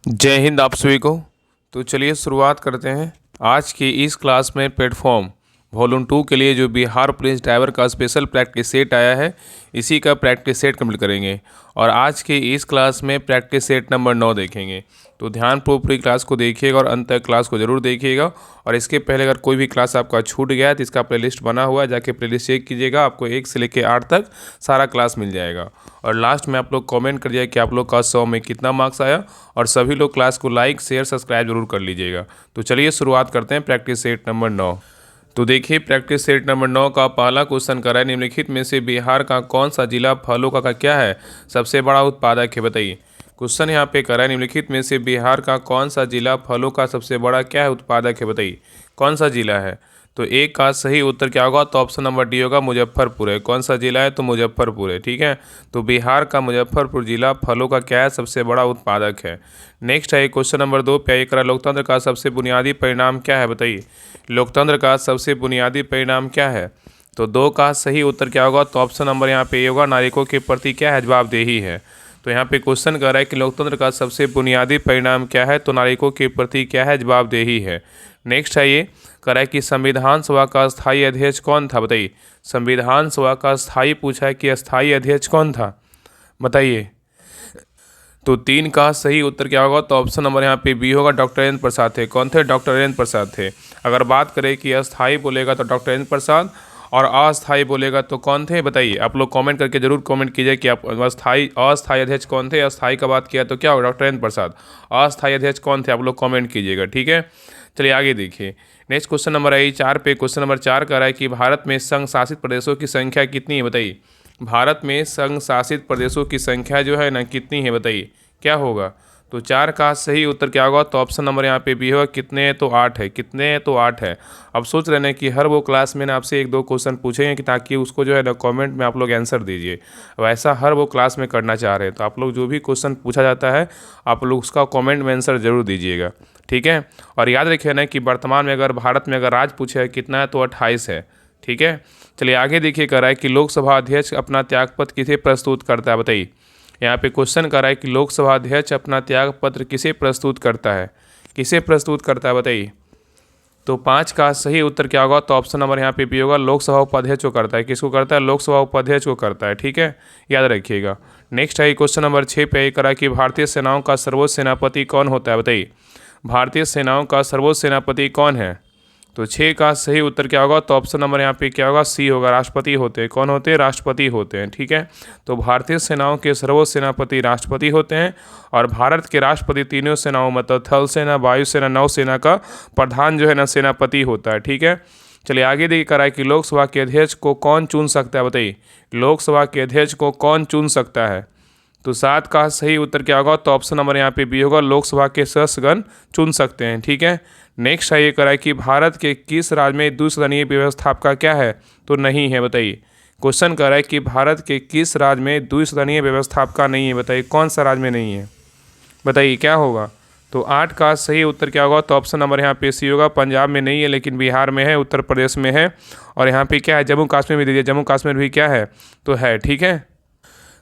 जय हिंद आप सभी को। तो चलिए शुरुआत करते हैं। आज की इस क्लास में प्लेटफॉर्म वॉल्यूम 2 के लिए जो बिहार पुलिस ड्राइवर का स्पेशल प्रैक्टिस सेट आया है, इसी का प्रैक्टिस सेट कंप्लीट करेंगे। और आज की इस क्लास में प्रैक्टिस सेट नंबर 9 देखेंगे। तो ध्यानपूर्वक पूरी क्लास को देखिएगा और अंत तक क्लास को ज़रूर देखिएगा। और इसके पहले अगर कोई भी क्लास आपका छूट गया है तो इसका प्लेलिस्ट बना हुआ है, जाके प्लेलिस्ट चेक कीजिएगा। आपको 1 से लेकर 8 तक सारा क्लास मिल जाएगा। और लास्ट में आप लोग कमेंट कर दिया कि आप लोग का 100 में कितना मार्क्स आया। और सभी लोग क्लास को लाइक शेयर सब्सक्राइब जरूर कर लीजिएगा। तो चलिए शुरुआत करते हैं प्रैक्टिस सेट नंबर 9। तो देखिए प्रैक्टिस सेट नंबर 9 का पहला क्वेश्चन कर रहा है, निम्नलिखित में से बिहार का कौन सा जिला फलों का क्या है, सबसे बड़ा उत्पादक है, बताइए। क्वेश्चन यहाँ पे कर रहा है, निम्नलिखित में से बिहार का कौन सा जिला फलों का सबसे बड़ा क्या है, उत्पादक है, बताइए कौन सा जिला है। तो एक का सही उत्तर क्या होगा, तो ऑप्शन नंबर डी होगा, मुजफ्फरपुर है। कौन सा जिला है, तो मुजफ्फरपुर है। ठीक है, तो बिहार का मुजफ्फरपुर जिला फलों का क्या है, सबसे बड़ा उत्पादक है। नेक्स्ट है क्वेश्चन नंबर 2 पे एक लोकतंत्र का सबसे बुनियादी परिणाम क्या है, बताइए। लोकतंत्र का सबसे बुनियादी परिणाम क्या है। तो 2 का सही उत्तर क्या होगा, तो ऑप्शन नंबर यहाँ पे ये होगा, नागरिकों के प्रति क्या है, जवाबदेही है। तो यहाँ पे क्वेश्चन कर रहा है कि लोकतंत्र का सबसे बुनियादी परिणाम क्या है, तो नागरिकों के प्रति क्या है, जवाबदेही है। नेक्स्ट है ये कह रहा है कि संविधान सभा का स्थायी अध्यक्ष कौन था, बताइए। संविधान सभा का स्थायी पूछा है कि स्थायी अध्यक्ष कौन था, बताइए। तो 3 का सही उत्तर क्या होगा, तो ऑप्शन नंबर यहाँ पे बी होगा, डॉक्टर राजेंद्र प्रसाद थे। कौन थे, डॉक्टर राजेंद्र प्रसाद थे। अगर बात करें कि अस्थाई बोलेगा तो डॉक्टर राजेंद्र प्रसाद, और अस्थाई बोलेगा तो कौन थे, बताइए। आप लोग कमेंट करके जरूर कमेंट कीजिए कि आप अस्थाई अध्यक्ष कौन थे। अस्थाई का बात किया तो क्या होगा, डॉक्टर राजेंद्र प्रसाद। अस्थाई अध्यक्ष कौन थे, आप लोग कमेंट कीजिएगा। ठीक है, चलिए आगे देखिए। नेक्स्ट क्वेश्चन नंबर आई 4 पे। क्वेश्चन नंबर 4 कह रहा है कि भारत में संघ शासित प्रदेशों की संख्या कितनी है, बताइए। भारत में संघ शासित प्रदेशों की संख्या जो है ना, कितनी है, बताइए क्या होगा। तो 4 का सही उत्तर क्या होगा, तो ऑप्शन नंबर यहाँ पे बी होगा, कितने हैं, तो 8 है। कितने हैं, तो 8 है। अब सोच रहे हैं कि हर वो क्लास में ना आपसे 1-2 क्वेश्चन पूछेंगे कि ताकि उसको जो है ना कमेंट में आप लोग आंसर दीजिए। वैसा हर वो क्लास में करना चाह रहे हैं, तो आप लोग जो भी क्वेश्चन पूछा जाता है आप लोग उसका कमेंट में आंसर जरूर दीजिएगा। ठीक है, और याद रखिए ना कि वर्तमान में अगर भारत में अगर राज पूछे है कितना है, तो 28 है। ठीक है, चलिए आगे देखिए। कह रहा है कि लोकसभा अध्यक्ष अपना त्यागपत्र किसे प्रस्तुत करता है, बताइए। यहाँ पे क्वेश्चन कर रहा है कि लोकसभा अध्यक्ष अपना त्यागपत्र किसे प्रस्तुत करता है, किसे प्रस्तुत करता है, बताइए। तो 5 का सही उत्तर क्या होगा, तो ऑप्शन नंबर यहाँ पे भी होगा, लोकसभा उपाध्यक्ष को करता है। किसको करता है, लोकसभा उपाध्यक्ष को करता है। ठीक है, याद रखिएगा। नेक्स्ट है क्वेश्चन नंबर 6 पे करा है कि भारतीय सेनाओं का सर्वोच्च सेनापति कौन होता है, बताइए। भारतीय सेनाओं का सर्वोच्च सेनापति कौन है। तो 6 का सही उत्तर क्या होगा, तो ऑप्शन नंबर यहाँ पे क्या होगा, सी होगा, राष्ट्रपति होते हैं। कौन होते हैं, राष्ट्रपति होते हैं। ठीक है, तो भारतीय सेनाओं के सर्वोच्च सेनापति राष्ट्रपति होते हैं। और भारत के राष्ट्रपति तीनों सेनाओं मतलब थल सेना, वायुसेना, नौसेना का प्रधान जो है ना सेनापति होता है। ठीक है, चलिए आगे देखिए। करा है कि लोकसभा के अध्यक्ष को कौन चुन सकता है, बताइए। लोकसभा के अध्यक्ष को कौन चुन सकता है। तो 7 का सही उत्तर क्या होगा, तो ऑप्शन नंबर यहाँ पे बी होगा, लोकसभा के सदस्यगण चुन सकते हैं। ठीक है, नेक्स्ट है ये करा है कि भारत के किस राज्य में द्विसदनीय व्यवस्था आपका क्या है, तो नहीं है, बताइए। क्वेश्चन कर रहा है कि भारत के किस राज्य में द्विसदनीय व्यवस्था आपका नहीं है, बताइए कौन सा राज्य में नहीं है, बताइए क्या होगा। तो 8 का सही उत्तर क्या होगा, तो ऑप्शन नंबर यहाँ पे सी होगा, पंजाब में नहीं है लेकिन बिहार में है, उत्तर प्रदेश में है। और यहाँ पे क्या है, जम्मू कश्मीर में दीजिए, जम्मू कश्मीर भी क्या है, तो है। ठीक है,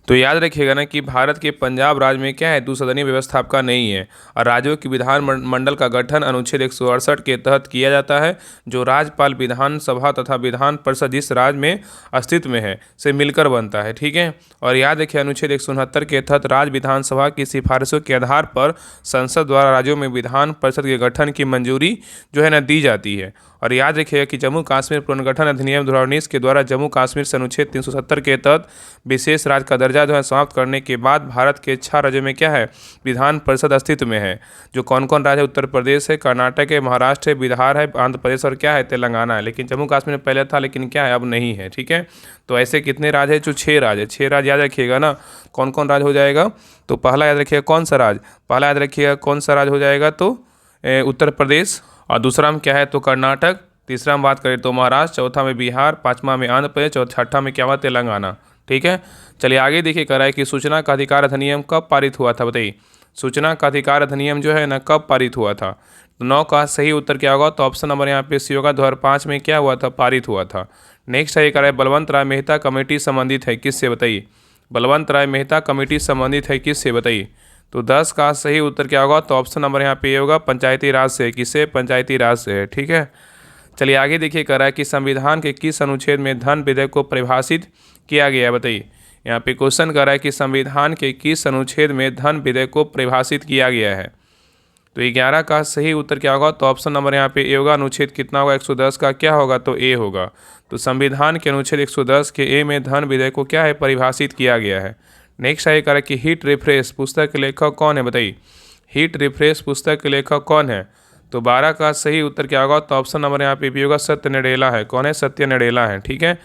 तो याद रखिएगा ना कि भारत के पंजाब राज्य में क्या है, द्विसदनीय व्यवस्था आपका नहीं है। और राज्यों की विधान मंडल का गठन अनुच्छेद 168 के तहत किया जाता है, जो राज्यपाल, विधानसभा तथा विधान परिषद जिस राज्य में अस्तित्व में है से मिलकर बनता है। ठीक है, और याद रखिए अनुच्छेद 169 के तहत राज्य विधानसभा की सिफारिशों के आधार पर संसद द्वारा राज्यों में विधान परिषद के गठन की मंजूरी जो है ना दी जाती है। और याद रखिएगा कि जम्मू कश्मीर पुनर्गठन अधिनियम 2019 के द्वारा जम्मू कश्मीर से अनुच्छेद 370 के तहत विशेष राज्य का दर्जा जो है समाप्त करने के बाद भारत के 6 राज्यों में क्या है, विधान परिषद अस्तित्व में है। जो कौन कौन राज्य है, उत्तर प्रदेश है, कर्नाटक है, महाराष्ट्र है, बिहार है, आंध्र प्रदेश और क्या है, तेलंगाना है। लेकिन जम्मू कश्मीर में पहले था लेकिन क्या है, अब नहीं है। ठीक है, तो ऐसे कितने राज्य है, जो 6 राज्य है। 6 राज्य याद रखिएगा ना, कौन कौन राज्य हो जाएगा। तो पहला याद रखिएगा कौन सा राज्य, पहला याद रखिएगा कौन सा राज्य हो जाएगा, तो उत्तर प्रदेश। और दूसरा में क्या है, तो कर्नाटक। तीसरा में बात करें तो महाराष्ट्र। चौथा में बिहार। पांचवा में आंध्र प्रदेश। और छठा में क्या हुआ, तेलंगाना। ठीक है, चलिए आगे देखिए। कह रहा है कि सूचना का अधिकार अधिनियम कब पारित हुआ था, बताइए। सूचना का अधिकार अधिनियम जो है ना कब पारित हुआ था। तो 9 का सही उत्तर क्या होगा, तो ऑप्शन नंबर यहाँ पे सी होगा, 2005 में क्या हुआ था, पारित हुआ था। नेक्स्ट है कह रहा है बलवंत राय मेहता कमेटी संबंधित है किससे, बताइए। बलवंत राय मेहता कमेटी संबंधित है किससे, बताइए। तो 10 का सही उत्तर क्या होगा? तो ऑप्शन नंबर यहाँ पे ये होगा पंचायती राज से। किससे? पंचायती राज से है। ठीक है, चलिए आगे देखिए, कह रहा है कि संविधान के किस अनुच्छेद में धन विधेयक को परिभाषित किया गया है? बताइए, यहाँ पे क्वेश्चन कर रहा है कि संविधान के किस अनुच्छेद में धन विधेयक को परिभाषित किया गया है? तो 11 का सही उत्तर क्या होगा? तो ऑप्शन नंबर यहाँ पे ए होगा। अनुच्छेद कितना होगा? 110 का क्या होगा? तो ए होगा। तो संविधान के अनुच्छेद 110 के ए में धन विधेयक को क्या है? परिभाषित किया गया है। नेक्स्ट है कह रहा है कि हिट रिफ्रेश पुस्तक के लेखक कौन है? बताइए, हिट रिफ्रेश पुस्तक के लेखक कौन है? तो 12 का सही उत्तर क्या होगा? तो ऑप्शन नंबर यहाँ पे भी होगा, सत्य नडेला है। कौन है? सत्य नडेला है। ठीक है,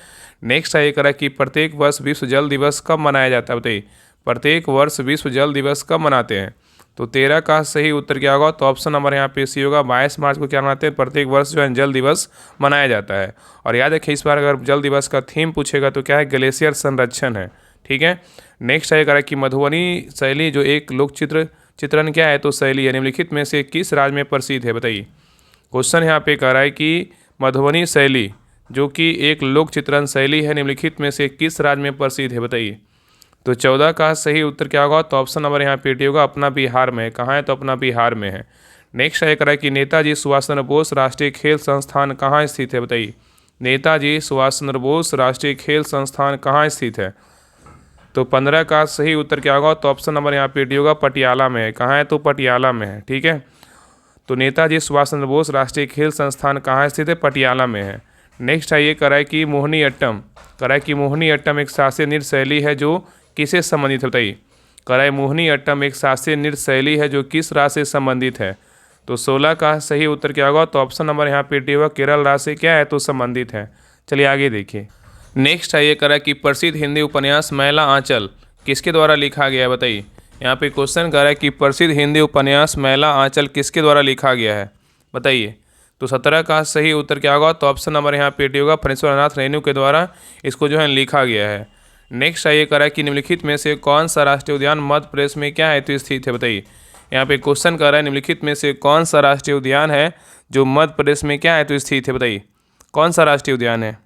नेक्स्ट है ये कह रहा है कि प्रत्येक वर्ष विश्व जल दिवस कब मनाया जाता है? बताइए, प्रत्येक वर्ष विश्व जल दिवस कब मनाते हैं? तो 13 का सही उत्तर क्या होगा? तो ऑप्शन नंबर यहाँ पे सी होगा। 22 मार्च को क्या मनाते हैं? प्रत्येक वर्ष जो है जल दिवस मनाया जाता है। और याद रखिए, इस बार अगर जल दिवस का थीम पूछेगा तो क्या है? ग्लेशियर संरक्षण है। ठीक है, नेक्स्ट है कह रहा है कि मधुबनी शैली जो एक लोक चित्रण क्या है? तो शैली है, निम्नलिखित में से किस राज्य में प्रसिद्ध है? बताइए, क्वेश्चन यहाँ पे कह रहा है कि मधुबनी शैली जो कि एक लोक चित्रण शैली है, निम्नलिखित में से किस राज्य में प्रसिद्ध है? बताइए, तो 14 का सही उत्तर क्या होगा? तो ऑप्शन नंबर यहाँ पे डी होगा, अपना बिहार में है। कहाँ है? तो अपना बिहार में है। नेक्स्ट है कह रहा है कि नेताजी सुभाष चंद्र बोस राष्ट्रीय खेल संस्थान कहाँ स्थित है? बताइए, नेताजी सुभाष चंद्र बोस राष्ट्रीय खेल संस्थान कहाँ स्थित है? तो 15 का सही उत्तर क्या होगा? तो ऑप्शन नंबर यहाँ पे डी होगा, पटियाला में है। कहाँ है? तो पटियाला में है। ठीक है, तो नेताजी सुभाष चंद्र बोस राष्ट्रीय खेल संस्थान कहाँ स्थित है? पटियाला में है। नेक्स्ट है ये कह रहा है कि मोहिनीअट्टम, कह रहा है कि मोहिनीअट्टम एक शास्त्रीय नृत्य शैली है जो किससे संबंधित है? बताइए, कह रहा है मोहिनीअट्टम एक शास्त्रीय नृत्य शैली है जो किस राज्य से संबंधित है? तो 16 का सही उत्तर क्या होगा? तो ऑप्शन नंबर यहाँ पे डी होगा, केरल राज्य से क्या है? तो संबंधित है। चलिए आगे देखिए, नेक्स्ट है ये कह रहा है कि प्रसिद्ध हिंदी उपन्यास मैला आंचल किसके द्वारा लिखा गया है? बताइए, यहाँ पे क्वेश्चन कर रहा है कि प्रसिद्ध हिंदी उपन्यास मैला आंचल किसके द्वारा लिखा गया है? बताइए, तो 17 का सही उत्तर क्या होगा? तो ऑप्शन नंबर यहाँ पे डी होगा, फणीश्वरनाथ रेणु के द्वारा इसको जो है लिखा गया है। नेक्स्ट है ये कह रहा है कि निम्नलिखित में से कौन सा राष्ट्रीय उद्यान मध्य प्रदेश में क्या है? तो स्थित है। बताइए, यहाँ पे क्वेश्चन कर रहा है निम्नलिखित में से कौन सा राष्ट्रीय उद्यान है जो मध्य प्रदेश में क्या है? तो स्थित है। बताइए, कौन सा राष्ट्रीय उद्यान है?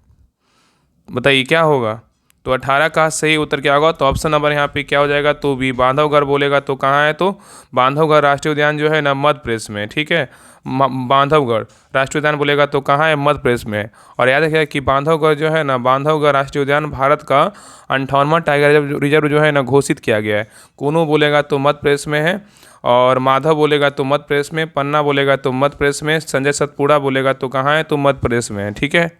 बताइए क्या होगा? तो 18 का सही उत्तर क्या होगा? तो ऑप्शन नंबर यहाँ पे क्या हो जाएगा? तो भी बांधवगढ़ बोलेगा तो कहाँ है? तो बांधवगढ़ राष्ट्रीय उद्यान जो है ना मध्य प्रदेश में। ठीक है, बांधवगढ़ राष्ट्रीय उद्यान बोलेगा तो कहाँ है? मध्य प्रदेश में। और याद रखिएगा कि बांधवगढ़ जो है ना, बांधवगढ़ राष्ट्रीय उद्यान भारत का 58वां टाइगर रिजर्व जो है ना घोषित किया गया है। कूनू बोलेगा तो मध्य प्रदेश में है, और माधव बोलेगा तो मध्य प्रदेश में, पन्ना बोलेगा तो मध्य प्रदेश में, संजय सतपुड़ा बोलेगा तो कहाँ है? तो मध्य प्रदेश में है। ठीक है,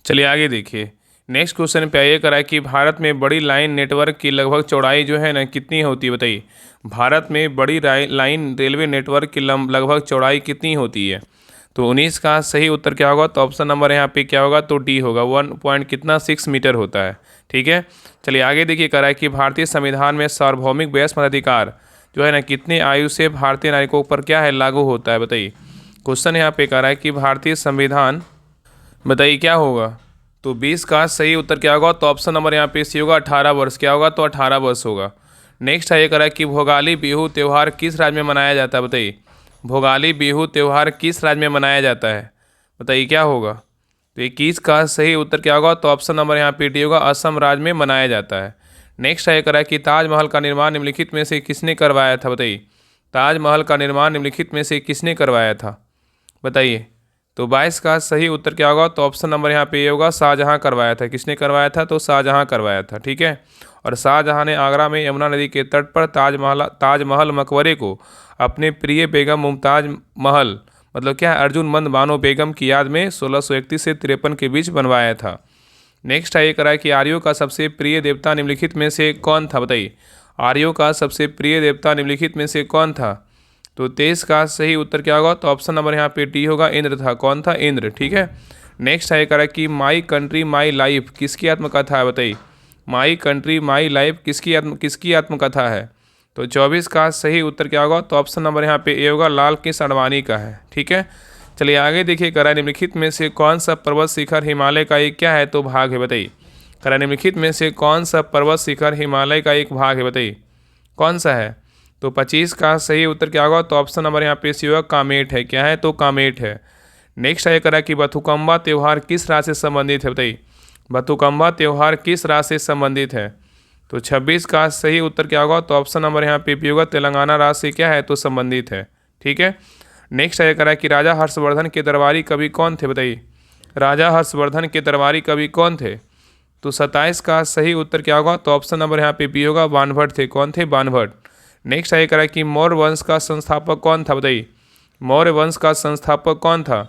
चलिए आगे देखिए, नेक्स्ट क्वेश्चन पे ये करा है कि भारत में बड़ी लाइन नेटवर्क की लगभग चौड़ाई जो है ना कितनी होती है? बताइए, भारत में बड़ी लाइन रेलवे नेटवर्क की लगभग चौड़ाई कितनी होती है? तो 19 का सही उत्तर क्या होगा? तो ऑप्शन नंबर यहाँ पे क्या होगा? तो डी होगा, 1.6 मीटर होता है। ठीक है, चलिए आगे देखिए, कह रहा है कि भारतीय संविधान में सार्वभौमिक वयस्क मताधिकार जो है ना कितनी आयु से भारतीय नागरिकों पर क्या है? लागू होता है। बताइए, क्वेश्चन यहाँ पे कह रहा है कि भारतीय संविधान, बताइए क्या होगा? तो 20 का सही उत्तर क्या होगा? तो ऑप्शन नंबर यहाँ पे सी होगा, 18 वर्ष। क्या होगा? तो 18 वर्ष होगा। नेक्स्ट है ये कह रहा है कि भोगाली बिहू त्यौहार किस राज्य में मनाया जाता है? बताइए, भोगाली बिहू त्यौहार किस राज्य में मनाया जाता है? बताइए क्या होगा? तो 21 का सही उत्तर क्या होगा? तो ऑप्शन नंबर यहाँ पे डी होगा, असम राज्य में मनाया जाता है। नेक्स्ट है ये कह रहा है कि ताजमहल का निर्माण निम्नलिखित में से किसने करवाया था? बताइए, ताजमहल का निर्माण निम्नलिखित में से किसने करवाया था? बताइए, तो 22 का सही उत्तर क्या होगा? तो ऑप्शन नंबर यहाँ पे ये होगा, शाहजहां करवाया था। किसने करवाया था? तो शाहजहां करवाया था। ठीक है, और शाहजहां ने आगरा में यमुना नदी के तट पर ताजमहल मकबरे को अपने प्रिय बेगम मुमताज महल, मतलब क्या है, अर्जुन मंद बानो बेगम की याद में 1631 से 53 के बीच बनवाया था। नेक्स्ट है ये करा है कि आर्यों का सबसे प्रिय देवता निम्नलिखित में से कौन था? बताइए, आर्यों का सबसे प्रिय देवता निम्नलिखित में से कौन था? तो 23 का सही उत्तर क्या होगा? तो ऑप्शन नंबर यहाँ पे डी होगा, इंद्र था। कौन था? इंद्र। ठीक है, नेक्स्ट है करा कि माई कंट्री माई लाइफ किसकी आत्मकथा है? बताइए, माई कंट्री माई लाइफ किसकी आत्मकथा है? तो 24 का सही उत्तर क्या होगा? तो ऑप्शन नंबर यहाँ पे ए होगा, लाल कृष्ण आडवाणी का है। ठीक है, चलिए आगे देखिए, करा निम्नलिखित में से कौन सा पर्वत शिखर हिमालय का एक क्या है? तो भाग है। बताइए, करा निम्नलिखित में से कौन सा पर्वत शिखर हिमालय का एक भाग है? बताइए कौन सा है? तो 25 का सही उत्तर क्या होगा? तो ऑप्शन नंबर यहाँ पे सी होगा, कामेट है। क्या है? तो कामेट है। नेक्स्ट है करा कि बथुकम्बा त्यौहार किस राज्य से संबंधित है? बताइए, बथुकम्बा त्यौहार किस राज्य से संबंधित है? तो 26 का सही उत्तर क्या होगा? तो ऑप्शन नंबर यहाँ पे बी होगा, तेलंगाना राज्य से क्या है तो संबंधित है। ठीक है, नेक्स्ट है करा कि राजा हर्षवर्धन के दरबारी कवि कौन थे? बताइए, राजा हर्षवर्धन के दरबारी कवि कौन थे? तो 27 का सही उत्तर क्या होगा? तो ऑप्शन नंबर यहाँ पे बी होगा, बाणभट्ट थे। कौन थे? बाणभट्ट। नेक्स्ट है करा कि मौर्य वंश का संस्थापक कौन था? बताइए, मौर्य वंश का संस्थापक कौन था?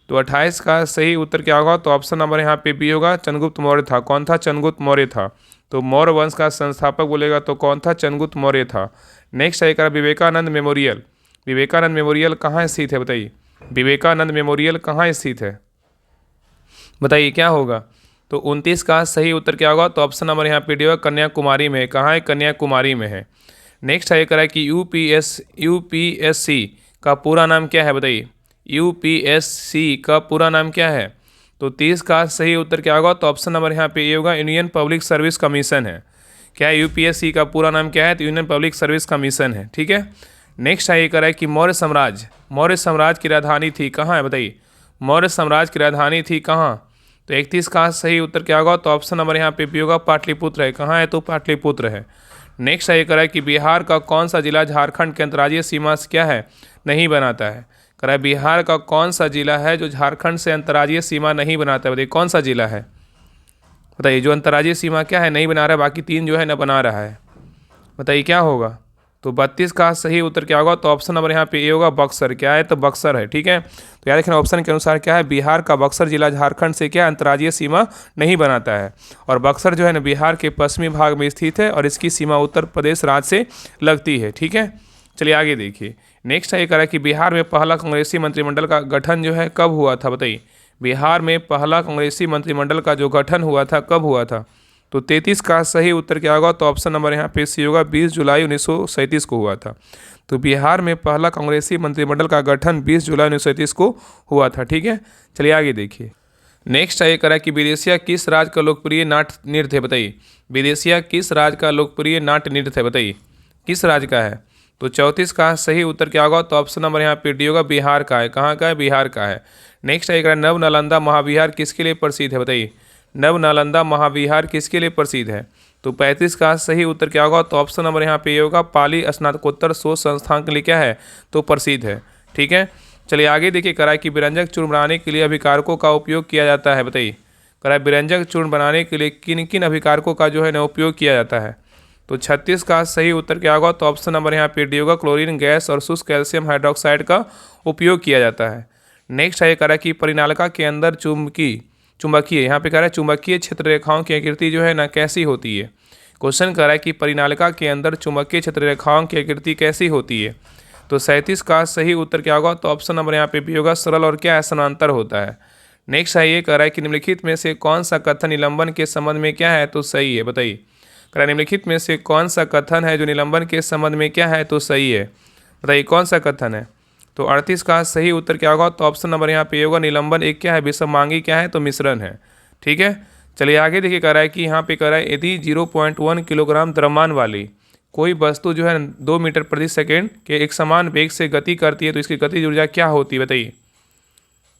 तो 28 का सही उत्तर क्या होगा? तो ऑप्शन नंबर यहाँ पे बी होगा, चंद्रगुप्त मौर्य था। कौन था? चंद्रगुप्त मौर्य था। तो मौर्य वंश का संस्थापक बोलेगा तो कौन था? चंद्रगुप्त मौर्य था। नेक्स्ट है करा विवेकानंद मेमोरियल। विवेकानंद मेमोरियल कहाँ स्थित है? बताइए, विवेकानंद मेमोरियल कहाँ स्थित है? बताइए क्या होगा? तो 29 का सही उत्तर क्या होगा? तो ऑप्शन नंबर यहाँ पे डी होगा, कन्याकुमारी में है। कहाँ है? कन्याकुमारी में है। नेक्स्ट है करा कि यूपीएससी का पूरा नाम क्या है? बताइए, यूपीएससी का पूरा नाम क्या है? तो 30 का सही उत्तर क्या होगा? तो ऑप्शन नंबर यहाँ पे ये होगा, यूनियन पब्लिक सर्विस कमीशन है। क्या है? यूपीएससी का पूरा नाम क्या है? तो यूनियन पब्लिक सर्विस कमीशन है। ठीक है, नेक्स्ट है ये करा कि मौर्य साम्राज्य की राजधानी थी कहाँ है? बताइए, मौर्य साम्राज्य की राजधानी थी कहाँ? तो 31 का सही उत्तर क्या होगा? तो ऑप्शन नंबर यहाँ पे बी होगा, पाटलिपुत्र है। कहाँ है? तो पाटलिपुत्र है। नेक्स्ट है करा कि बिहार का कौन सा जिला झारखंड के अंतर्राज्यीय सीमा से क्या है नहीं बनाता है? करा बिहार का कौन सा जिला है जो झारखंड से अंतर्राज्यीय सीमा नहीं बनाता है? बताइए कौन सा जिला है? बताइए, जो अंतर्राज्यीय सीमा क्या है नहीं बना रहा है, बाकी 3 जो है ना बना रहा है। बताइए क्या होगा? तो 32 का सही उत्तर क्या होगा? तो ऑप्शन नंबर यहाँ पे ए होगा, बक्सर। क्या है? तो बक्सर है। ठीक है, तो याद रखना ऑप्शन के अनुसार क्या है, बिहार का बक्सर जिला झारखंड से क्या अंतर्राज्यीय सीमा नहीं बनाता है, और बक्सर जो है ना बिहार के पश्चिमी भाग में स्थित है और इसकी सीमा उत्तर प्रदेश राज्य से लगती है। ठीक है, चलिए आगे देखिए। नेक्स्ट है करा कि बिहार में पहला कांग्रेसी मंत्रिमंडल का गठन जो है कब हुआ था? बताइए, बिहार में पहला कांग्रेसी मंत्रिमंडल का जो गठन हुआ था कब हुआ था? तो 33 का सही उत्तर क्या होगा? तो ऑप्शन नंबर यहाँ पे सी होगा, 20 जुलाई 1937 को हुआ था। तो बिहार में पहला कांग्रेसी मंत्रिमंडल का गठन 20 जुलाई 1937 को हुआ था। ठीक है, चलिए आगे देखिए। नेक्स्ट है करा कि विदेशिया किस राज्य का लोकप्रिय नाट्य नृत्य है? बताइए, विदेशिया किस राज्य का लोकप्रिय नाट्य नृत्य है? बताइए किस राज्य का है? तो 34 का सही उत्तर क्या होगा? तो ऑप्शन नंबर यहाँ पे डी होगा, बिहार का है। कहाँ का है? बिहार का है। नेक्स्ट है करा नव नालंदा महाविहार किसके लिए प्रसिद्ध है? बताइए, नव नालंदा महाविहार किसके लिए प्रसिद्ध है? तो 35 का सही उत्तर क्या होगा? तो ऑप्शन नंबर यहाँ पे ये होगा, पाली स्नातकोत्तर शोध संस्थान के लिए क्या है तो प्रसिद्ध है। ठीक है, चलिए आगे देखिए। करा कि व्यंजक चूर्ण बनाने के लिए अभिकारकों का उपयोग किया जाता है? बताइए, करा व्यंजक चूर्ण बनाने के लिए किन किन अभिकारकों का जो है ना उपयोग किया जाता है? तो 36 का सही उत्तर क्या होगा? तो ऑप्शन नंबर यहाँ पे डी होगा, क्लोरीन गैस और शुष्क कैल्शियम हाइड्रोक्साइड का उपयोग किया जाता है। नेक्स्ट है करा कि परिनालिका के अंदर चुंबकीय यहाँ पे कह रहा है चुंबकीय क्षेत्र रेखाओं की आकृति जो है ना कैसी होती है? क्वेश्चन कर रहा है कि परिनालिका के अंदर चुंबकीय क्षेत्र रेखाओं की आकृति कैसी होती है? तो 37 का सही उत्तर क्या होगा? तो ऑप्शन नंबर यहाँ पे भी होगा, सरल और क्या है समानांतर होता है। नेक्स्ट है ये कह रहा है कि निम्नलिखित में से कौन सा कथन निलंबन के संबंध में क्या है तो सही है? बताइए, कह रहा है निम्नलिखित में से कौन सा कथन है जो निलंबन के संबंध में क्या है तो सही है? बताइए कौन सा कथन है? तो 38 का सही उत्तर क्या होगा? तो ऑप्शन नंबर यहाँ पे ये होगा, निलंबन एक क्या है विषमांगी क्या है तो मिश्रण है। ठीक है, चलिए आगे देखिए। कह रहा है कि यहाँ पे कह रहा है यदि 0.1 किलोग्राम द्रव्यमान वाली कोई वस्तु जो है 2 मीटर प्रति सेकेंड के एक समान वेग से गति करती है तो इसकी गतिज ऊर्जा क्या होती है? बताइए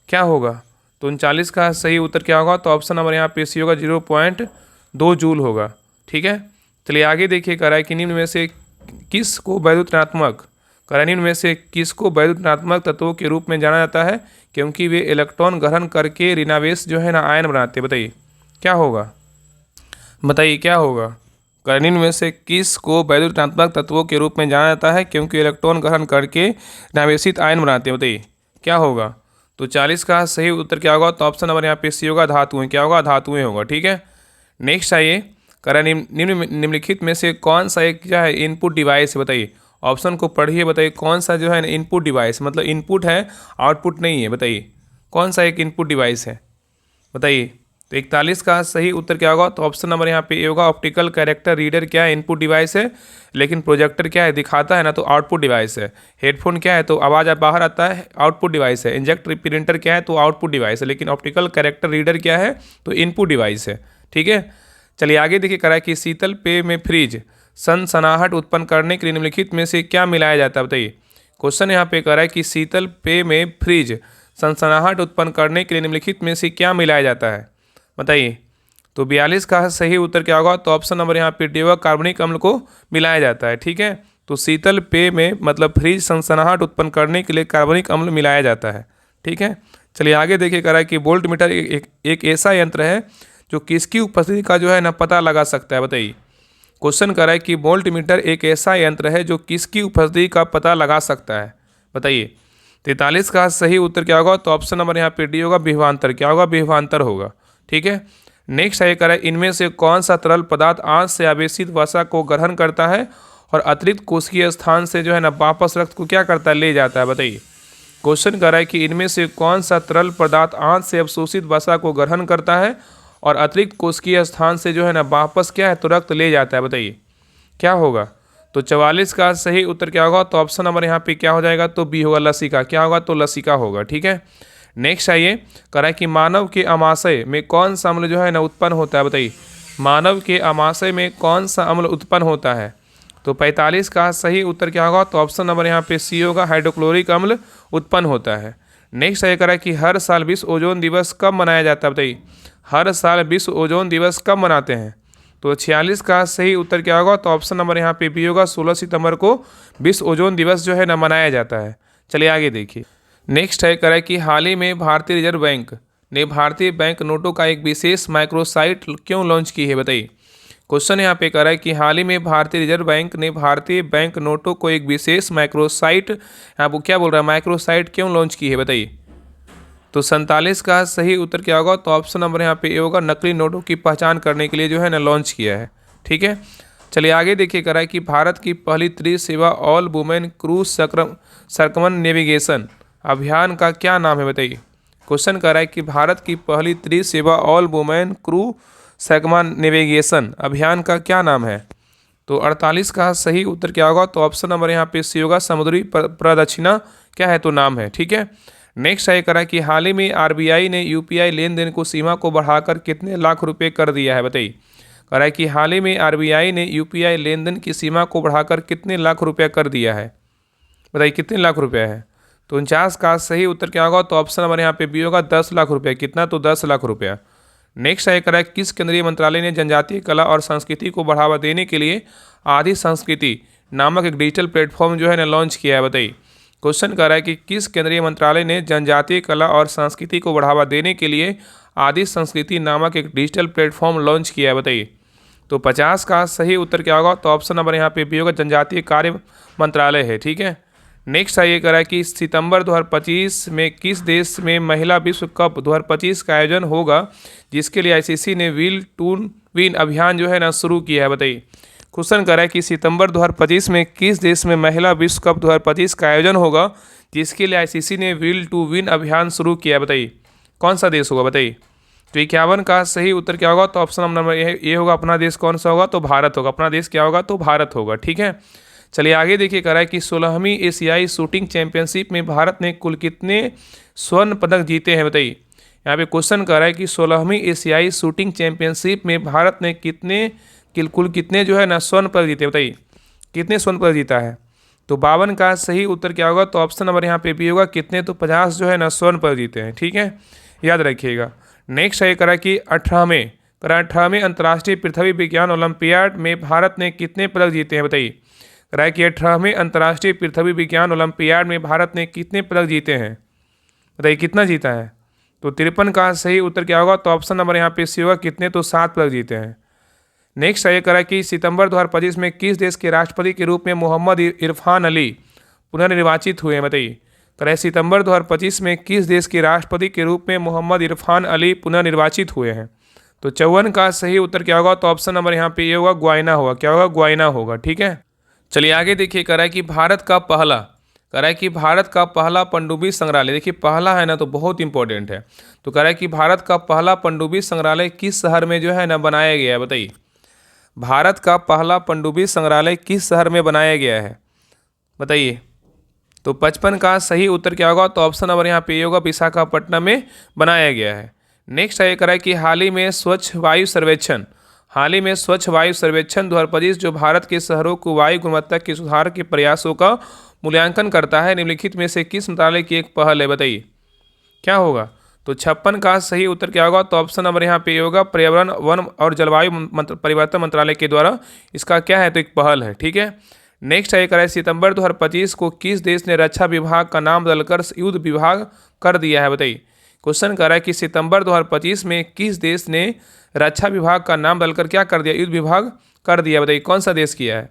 क्या होगा? तो 39 का सही उत्तर क्या होगा? तो ऑप्शन नंबर यहाँ पे सी होगा, 0.2 जूल होगा। ठीक है, चलिए आगे देखिए। कह रहा है कि निम्न में से किसको वैद्युत ऋणात्मक निम्न में से किसको वैद्युत ऋणात्मक तत्वों के रूप में जाना जाता है क्योंकि वे इलेक्ट्रॉन ग्रहण करके ऋणावेश जो है ना आयन बनाते हैं? बताइए क्या होगा? बताइए क्या होगा? निम्न में से किसको वैद्युत ऋणात्मक तत्वों के रूप में जाना जाता है क्योंकि इलेक्ट्रॉन ग्रहण करके ऋणावेशित आयन बनाते हैं? बताइए क्या होगा? तो 40 का सही उत्तर क्या होगा? तो ऑप्शन नंबर यहाँ पे सी होगा, धातुएं। क्या होगा? धातुएं होगा। ठीक है, नेक्स्ट आइए। कह रहा है निम्नलिखित में से कौन सा एक क्या है इनपुट डिवाइस है? बताइए, ऑप्शन को पढ़िए। बताइए कौन सा जो है इनपुट डिवाइस, मतलब इनपुट है आउटपुट नहीं है। बताइए कौन सा एक इनपुट डिवाइस है? बताइए। तो 41 का सही उत्तर क्या होगा? तो ऑप्शन नंबर यहाँ पे ये होगा, ऑप्टिकल कैरेक्टर रीडर क्या है इनपुट डिवाइस है, लेकिन प्रोजेक्टर क्या है दिखाता है ना तो आउटपुट डिवाइस है। हेडफोन क्या है तो आवाज़ बाहर आता है, आउटपुट डिवाइस है। इंजेक्ट प्रिंटर क्या है तो आउटपुट डिवाइस है, लेकिन ऑप्टिकल कैरेक्टर रीडर क्या है तो इनपुट डिवाइस है। ठीक है, चलिए आगे देखिए। करा कि शीतल पेय में फ्रिज सनसनाहट उत्पन्न करने के लिए निम्नलिखित में से क्या मिलाया जाता है? बताइए, क्वेश्चन यहाँ पे कह रहा है कि शीतल पेय में फ्रिज सनसनाहट उत्पन्न करने के लिए निम्नलिखित में से क्या मिलाया जाता है? बताइए। तो 42 का सही उत्तर क्या होगा? तो ऑप्शन नंबर यहाँ पे डी होगा, कार्बनिक अम्ल को मिलाया जाता है। ठीक है, तो शीतल पेय में मतलब फ्रिज सनसनाहट उत्पन्न करने के लिए कार्बनिक अम्ल मिलाया जाता है। ठीक है, चलिए आगे देखिए कह रहा है कि वोल्ट मीटर एक ऐसा यंत्र है जो किसकी उपस्थिति का जो है ना पता लगा सकता है। बताइए, क्वेश्चन कर रहा है कि वोल्ट मीटर एक ऐसा यंत्र है जो किसकी उपस्थिति का पता लगा सकता है। बताइए, 43 का सही उत्तर क्या होगा? तो ऑप्शन नंबर यहाँ पे डी होगा, विभवांतर। क्या होगा? विभवांतर होगा। ठीक है, नेक्स्ट है कह रहा है इनमें से कौन सा तरल पदार्थ आंच से आवेशित वसा को ग्रहण करता है और अतिरिक्त कोशिकीय स्थान से जो है ना वापस रक्त को क्या करता है? ले जाता है। बताइए, क्वेश्चन कर रहा है कि इनमें से कौन सा तरल पदार्थ आंच से अवशोषित वसा को ग्रहण करता है और अतिरिक्त कोशिकीय स्थान से जो है ना वापस क्या है? तो रक्त ले जाता है। बताइए क्या होगा? तो 44 का सही उत्तर क्या होगा? तो ऑप्शन नंबर यहाँ पे क्या हो जाएगा? तो बी होगा, लसिका। क्या होगा? तो लसिका होगा। ठीक है, नेक्स्ट आइए कह रहा है कि मानव के अमाशय में कौन सा अम्ल जो है ना उत्पन्न होता है। बताइए, मानव के अमाशय में कौन सा अम्ल उत्पन्न होता है? तो 45 का सही उत्तर क्या होगा? तो ऑप्शन नंबर यहाँ पे सी होगा, हाइड्रोक्लोरिक अम्ल उत्पन्न होता है। नेक्स्ट ये कह रहा है कि हर साल विश्व ओजोन दिवस कब मनाया जाता है? बताइए, हर साल विश्व ओजोन दिवस कब मनाते हैं? तो 46 का सही उत्तर क्या होगा? तो ऑप्शन नंबर यहाँ पे बी होगा, 16 सितंबर को विश्व ओजोन दिवस जो है ना मनाया जाता है। चलिए आगे देखिए, नेक्स्ट है कह रहा है कि हाल ही में भारतीय रिजर्व बैंक ने भारतीय बैंक नोटों का एक विशेष माइक्रोसाइट क्यों लॉन्च की है? बताइए, क्वेश्चन यहाँ पे कह रहा है कि हाल ही में भारतीय रिजर्व बैंक ने भारतीय बैंक नोटों को एक विशेष माइक्रोसाइट, यहाँ वो क्या बोल रहा है? माइक्रोसाइट क्यों लॉन्च की है? बताइए, तो 47 का सही उत्तर क्या होगा? तो ऑप्शन नंबर यहाँ पे ए होगा, नकली नोटों की पहचान करने के लिए जो है ना लॉन्च किया है। ठीक है, चलिए आगे देखिए कह रहा है कि भारत की पहली त्रिसेवा ऑल वुमेन क्रूज सर्कमन नेविगेशन अभियान का क्या नाम है? बताइए, क्वेश्चन कह रहा है कि भारत की पहली त्रिसेवा ऑल वुमेन क्रू सर्कमन नेविगेशन अभियान का क्या नाम है? तो 48 का सही उत्तर क्या होगा? तो ऑप्शन नंबर यहाँ पे सी होगा, समुद्री प्रदक्षिणा क्या है? तो नाम है। ठीक है, नेक्स्ट है करा कि हाल ही में आरबीआई ने यूपीआई लेन देन को सीमा को बढ़ाकर कितने लाख रुपए कर दिया है? बताइए, करा कि हाल ही में आरबीआई ने यूपीआई लेन देन की सीमा को बढ़ाकर कितने लाख रुपया कर दिया है? बताइए कितने लाख रुपया है? तो 49 का सही उत्तर क्या होगा? तो ऑप्शन नंबर यहाँ पे बी होगा, 10 लाख रुपया। कितना? तो 10 लाख रुपया। नेक्स्ट है करा किस केंद्रीय मंत्रालय ने जनजातीय कला और संस्कृति को बढ़ावा देने के लिए आदि संस्कृति नामक एक डिजिटल प्लेटफॉर्म जो है ना लॉन्च किया है? बताइए, क्वेश्चन कर रहा है कि किस केंद्रीय मंत्रालय ने जनजातीय कला और संस्कृति को बढ़ावा देने के लिए आदि संस्कृति नामक एक डिजिटल प्लेटफॉर्म लॉन्च किया है? बताइए, तो 50 का सही उत्तर क्या होगा? तो ऑप्शन नंबर यहाँ पे बी होगा, जनजातीय कार्य मंत्रालय है। ठीक है, नेक्स्ट है ये कह रहा है कि सितंबर 2025 में किस देश में महिला विश्व कप 2025 का आयोजन होगा, जिसके लिए आईसीसी ने विल टू विन अभियान जो है ना शुरू किया है? बताइए, क्वेश्चन कर रहा है कि सितंबर 2025 में किस देश में महिला विश्व कप 2025 का आयोजन होगा, जिसके लिए आईसीसी ने विल टू विन अभियान शुरू किया है? बताइए कौन सा देश होगा? बताइए, तो 51 का सही उत्तर क्या होगा? तो ऑप्शन नंबर ये होगा, अपना देश कौन सा होगा? तो भारत होगा। अपना देश क्या होगा? तो भारत होगा। ठीक है, चलिए आगे देखिए कह रहा है कि 16वीं एशियाई शूटिंग चैंपियनशिप में भारत ने कुल कितने स्वर्ण पदक जीते हैं? बताइए, यहाँ पे क्वेश्चन कर रहा है कि 16वीं एशियाई शूटिंग चैंपियनशिप में भारत ने कुल कितने जो है ना स्वर्ण पदक जीते? बताइए कितने स्वर्ण पदक जीता है? तो 52 का सही उत्तर क्या होगा? तो ऑप्शन नंबर यहाँ पे भी होगा, कितने? तो 50 जो है ना स्वर्ण पदक जीते हैं। ठीक है, याद रखिएगा। नेक्स्ट है करा कि 18वें अंतर्राष्ट्रीय पृथ्वी विज्ञान ओलंपियाड में भारत ने कितने पदक जीते हैं? बताइए, करा कि 18वें अंतर्राष्ट्रीय पृथ्वी विज्ञान ओलंपियाड में भारत ने कितने पदक जीते हैं? बताइए कितना जीता है? तो 53 का सही उत्तर क्या होगा? तो ऑप्शन नंबर यहाँ पे सी होगा, कितने? तो 7 पदक जीते हैं। नेक्स्ट है करा कि सितंबर 2025 में किस देश के राष्ट्रपति के रूप में मोहम्मद इरफान अली पुनर्निर्वाचित हुए हैं? बताइए, करा सितंबर 2025 में किस देश के राष्ट्रपति के रूप में मोहम्मद इरफान अली पुनर्निर्वाचित हुए हैं? तो 54 का सही उत्तर क्या होगा? तो ऑप्शन नंबर यहाँ पे ये होगा, ग्वाइना होगा। क्या होगा? ग्वाइना होगा। ठीक है, चलिए आगे देखिए कह रहा है कि भारत का पहला पनडुब्बी संग्रहालय, देखिए पहला है ना तो बहुत इंपॉर्टेंट है। तो कह रहा है कि भारत का पहला पनडुब्बी संग्रहालय किस शहर में जो है ना बनाया गया है? बताइए, भारत का पहला पनडुब्बी संग्रहालय किस शहर में बनाया गया है? बताइए, तो 55 का सही उत्तर क्या होगा? तो ऑप्शन नंबर यहाँ पे ये होगा, विशाखापट्टनम में बनाया गया है। नेक्स्ट है कह रहा है कि हाल ही में स्वच्छ वायु सर्वेक्षण 2025 जो भारत के शहरों को वायु गुणवत्ता के सुधार के प्रयासों का मूल्यांकन करता है, निम्नलिखित में से किस मंत्रालय की एक पहल है? बताइए क्या होगा? तो 56 का सही उत्तर क्या होगा? तो ऑप्शन नंबर यहाँ पे होगा पर्यावरण वन और जलवायु परिवर्तन मंत्रालय के द्वारा इसका क्या है? तो एक पहल है। ठीक है, नेक्स्ट है करें सितंबर 2025 को किस देश ने रक्षा विभाग का नाम बदलकर युद्ध विभाग कर दिया है? बताइए। क्वेश्चन कर रहा है कि सितंबर 2025 में किस देश ने रक्षा विभाग का नाम बदलकर क्या कर दिया? युद्ध विभाग कर दिया। बताइए कौन सा देश किया है?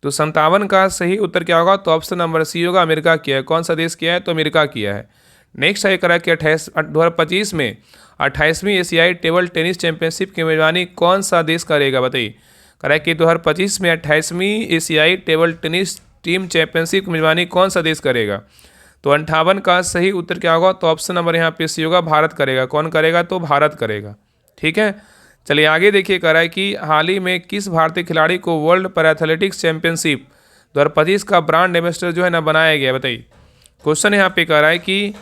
तो 57 का सही उत्तर क्या होगा? तो ऑप्शन नंबर सी होगा, अमेरिका किया है। कौन सा देश किया है? तो अमेरिका किया है। नेक्स्ट है करा कि 2025 में 28वीं एशियाई टेबल टेनिस चैंपियनशिप की मेजबानी कौन सा देश करेगा? बताइए। करा कि 2025 में 28वीं एशियाई टेबल टेनिस टीम चैंपियनशिप की मेजबानी कौन सा देश करेगा? तो 58 का सही उत्तर क्या होगा? तो ऑप्शन नंबर यहाँ पे सी होगा, भारत करेगा। कौन करेगा? तो भारत करेगा। ठीक है, चलिए आगे देखिए। कह रहा है कि हाल ही में किस भारतीय खिलाड़ी को वर्ल्ड पैराथलेटिक्स चैंपियनशिप 2025 का ब्रांड एम्बेसडर जो है ना बनाया गया? बताइए। क्वेश्चन यहाँ पे कह रहा है कि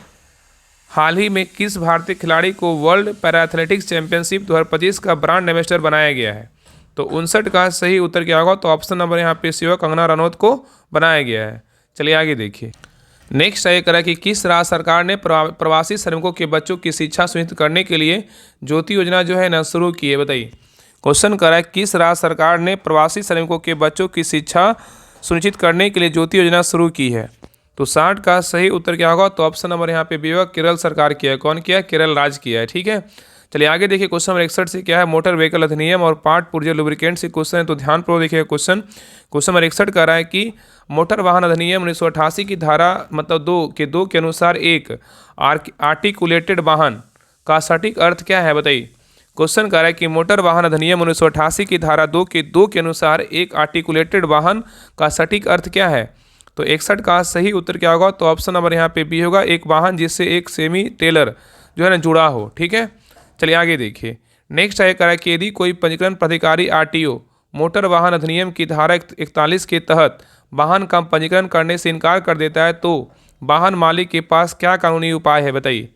हाल ही में किस भारतीय खिलाड़ी को वर्ल्ड पैराथलेटिक्स चैंपियनशिप 2025 का ब्रांड एम्बेसडर बनाया गया है? तो 59 का सही उत्तर क्या होगा? तो ऑप्शन नंबर यहाँ पे सी होगा, कंगना रनौत को बनाया गया है। चलिए आगे देखिए। नेक्स्ट है करा कि किस राज्य सरकार ने प्रवासी श्रमिकों के बच्चों की शिक्षा सुनिश्चित करने के लिए ज्योति योजना जो है ना शुरू की है? बताइए। क्वेश्चन करा है किस राज्य सरकार ने प्रवासी श्रमिकों के बच्चों की शिक्षा सुनिश्चित करने के लिए ज्योति योजना शुरू की है? तो 60 का सही उत्तर क्या होगा? तो ऑप्शन नंबर यहाँ पे बी होगा, केरल सरकार किया है। कौन किया है? केरल राज्य किया है। ठीक है, चलिए आगे देखिए। क्वेश्चन नंबर 61 से क्या है? मोटर व्हीकल अधिनियम और पार्ट पुर्जे लुब्रिकेंट से क्वेश्चन है, तो ध्यानपूर्वक देखिएगा। क्वेश्चन नंबर 61 कह रहा है कि मोटर वाहन अधिनियम 1988 की धारा मतलब 2 के अनुसार एक आर्टिकुलेटेड वाहन का सटीक अर्थ क्या है? बताइए। क्वेश्चन कह रहा है कि मोटर वाहन अधिनियम 1988 की धारा 2 के अनुसार एक आर्टिकुलेटेड वाहन का सटीक अर्थ क्या है? तो 61 का सही उत्तर क्या होगा? तो ऑप्शन नंबर यहाँ पे बी होगा, एक वाहन जिससे एक सेमी टेलर जो है ना जुड़ा हो। ठीक है, चलिए आगे देखिए। नेक्स्ट है करा कि यदि कोई पंजीकरण प्राधिकारी आरटीओ मोटर वाहन अधिनियम की धारा 41 के तहत वाहन का पंजीकरण करने से इनकार कर देता है तो वाहन मालिक के पास क्या कानूनी उपाय है? बताइए।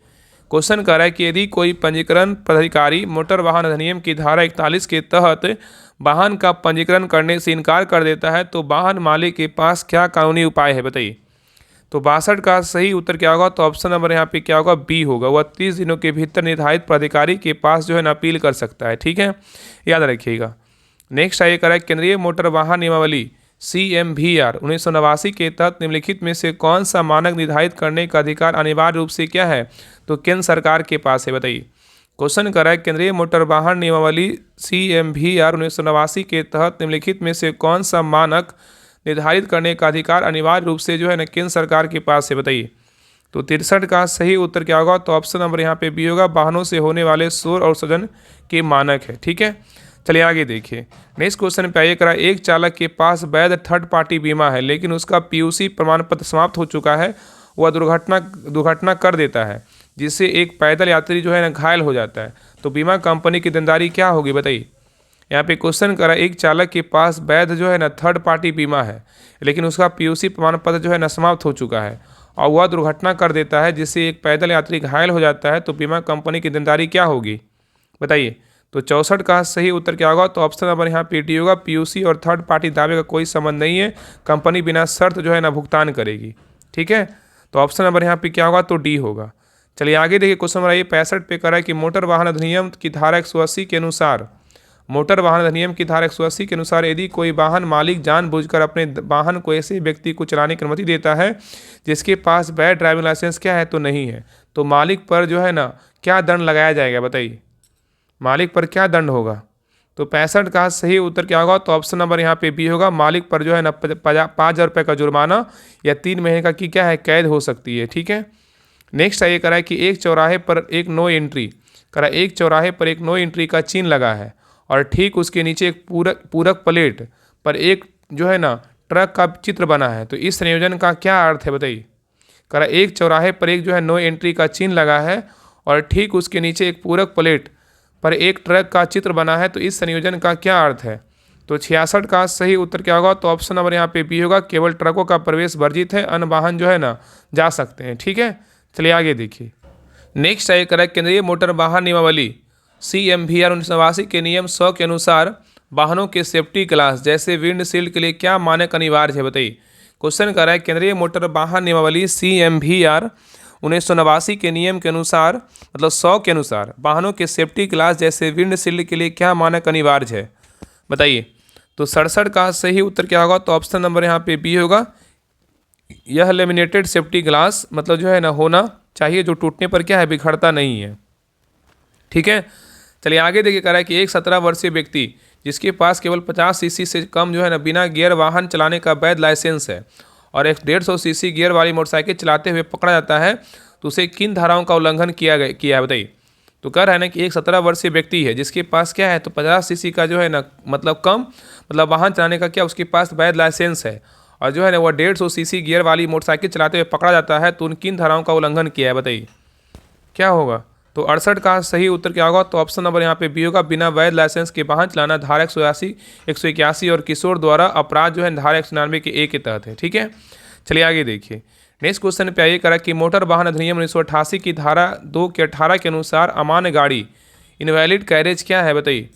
क्वेश्चन कर रहा है कि यदि कोई पंजीकरण प्राधिकारी मोटर वाहन अधिनियम की धारा 41 के तहत वाहन का पंजीकरण करने से इनकार कर देता है तो वाहन मालिक के पास क्या कानूनी उपाय है? बताइए। तो 62 का सही उत्तर क्या होगा? तो ऑप्शन नंबर यहाँ पे क्या होगा? बी होगा, वह 30 दिनों के भीतर निर्धारित प्राधिकारी के पास जो है ना अपील कर सकता है। ठीक है, याद रखिएगा। नेक्स्ट आइए करें केंद्रीय मोटर वाहन नियमावली CMVR 1989 के तहत निम्नलिखित में से कौन सा मानक निर्धारित करने का अधिकार अनिवार्य रूप से क्या है? तो केंद्र सरकार के पास है। बताइए। क्वेश्चन कर रहा है केंद्रीय मोटर वाहन नियमावली CMVR 1989 के तहत निम्नलिखित में से कौन सा मानक निर्धारित करने का अधिकार अनिवार्य रूप से जो है ना केंद्र सरकार के पास है? बताइए। तो 63 का सही उत्तर क्या होगा? तो ऑप्शन नंबर यहाँ पे बी होगा, वाहनों से होने वाले शोर और सजन के मानक है। ठीक है, चलिए आगे देखिए। नेक्स्ट क्वेश्चन पे आइए करा, एक चालक के पास वैध थर्ड पार्टी बीमा है लेकिन उसका PUC प्रमाण पत्र समाप्त हो चुका है, वह दुर्घटना कर देता है जिससे एक पैदल यात्री जो है ना घायल हो जाता है, तो बीमा कंपनी की देनदारी क्या होगी? बताइए। यहाँ पे क्वेश्चन करा, एक चालक के पास वैध जो है ना थर्ड पार्टी बीमा है लेकिन उसका PUC प्रमाण पत्र जो है ना समाप्त हो चुका है और वह दुर्घटना कर देता है जिससे एक पैदल यात्री घायल हो जाता है, तो बीमा कंपनी की देनदारी क्या होगी? बताइए। तो 64 का सही उत्तर क्या होगा? तो ऑप्शन नंबर यहाँ पे डी होगा, PUC और थर्ड पार्टी दावे का कोई संबंध नहीं है, कंपनी बिना शर्त जो है ना भुगतान करेगी। ठीक है, तो ऑप्शन नंबर यहाँ पे क्या होगा? तो डी होगा। चलिए आगे देखिए। क्वेश्चन नंबर ये 65 पे करा है कि मोटर वाहन अधिनियम की धारा 180 के अनुसार यदि कोई वाहन मालिक जानबूझकर अपने वाहन को ऐसे व्यक्ति को चलाने की अनुमति देता है जिसके पास वैध ड्राइविंग लाइसेंस क्या है? तो नहीं है, तो मालिक पर जो है ना क्या दंड लगाया जाएगा? बताइए। मालिक पर क्या दंड होगा? तो 65 का सही उत्तर क्या होगा? तो ऑप्शन नंबर यहाँ पे बी होगा, मालिक पर जो है ना 5,000 रुपये का जुर्माना या 3 महीने का की क्या है? कैद हो सकती है। ठीक है, नेक्स्ट ये करा है कि एक चौराहे पर एक नो एंट्री का चिन्ह लगा है और ठीक उसके नीचे एक पूरक प्लेट पर एक जो है ना ट्रक का चित्र बना है, तो इस संयोजन का क्या अर्थ है? बताइए। करा एक चौराहे पर एक जो है नो एंट्री का चिन्ह लगा है और ठीक उसके नीचे एक पूरक प्लेट पर एक ट्रक का चित्र बना है, तो इस संयोजन का क्या अर्थ है? तो 66 का सही उत्तर क्या होगा? तो ऑप्शन नंबर यहाँ पे बी होगा, केवल ट्रकों का प्रवेश वर्जित है, अन्य वाहन जो है ना जा सकते हैं। ठीक है, चलिए आगे देखिए। नेक्स्ट है करें केंद्रीय मोटर वाहन नियमावली CMVR 1989 के नियम 100 के अनुसार वाहनों के सेफ्टी क्लास जैसे विंडशील्ड के लिए क्या मानक अनिवार्य है? बताइए। क्वेश्चन कर रहा है केंद्रीय मोटर वाहन नियमावली CMVR 1989 के नियम के अनुसार मतलब 100 के अनुसार वाहनों के सेफ्टी क्लास जैसे विंडशील्ड के लिए क्या मानक अनिवार्य है? बताइए। तो 67 का सही उत्तर क्या होगा? तो ऑप्शन नंबर यहाँ पे बी होगा। यह लेमिनेटेड सेफ्टी ग्लास मतलब जो है ना होना चाहिए, जो टूटने पर क्या है बिखरता नहीं है। ठीक है, चलिए आगे देखिए। कह रहा है कि एक 17 वर्षीय व्यक्ति जिसके पास केवल 50 सीसी से कम जो है ना बिना गियर वाहन चलाने का वैध लाइसेंस है और एक 150 सीसी गियर वाली मोटरसाइकिल चलाते हुए पकड़ा जाता है तो उसे किन धाराओं का उल्लंघन किया है बताइए। तो कह रहा है ना कि एक 17 वर्षीय व्यक्ति है जिसके पास क्या है तो 50 सीसी का जो है ना मतलब कम मतलब वाहन चलाने का क्या उसके पास वैध लाइसेंस है और जो है ना वह 150 सीसी गियर वाली मोटरसाइकिल चलाते हुए पकड़ा जाता है तो उन किन धाराओं का उल्लंघन किया है बताइए, क्या होगा? तो 68 का सही उत्तर क्या होगा? तो ऑप्शन नंबर यहाँ पे बी होगा। बिना वैध लाइसेंस के वाहन चलाना धारा 181 और किशोर द्वारा अपराध जो है धारा 199 के ए के तहत है। ठीक है, चलिए आगे देखिए। नेक्स्ट क्वेश्चन पे आइए। करा कि मोटर वाहन अधिनियम 1988 की धारा 2 के 18 के अनुसार अमान्य गाड़ी इनवैलिड कैरेज क्या है बताइए।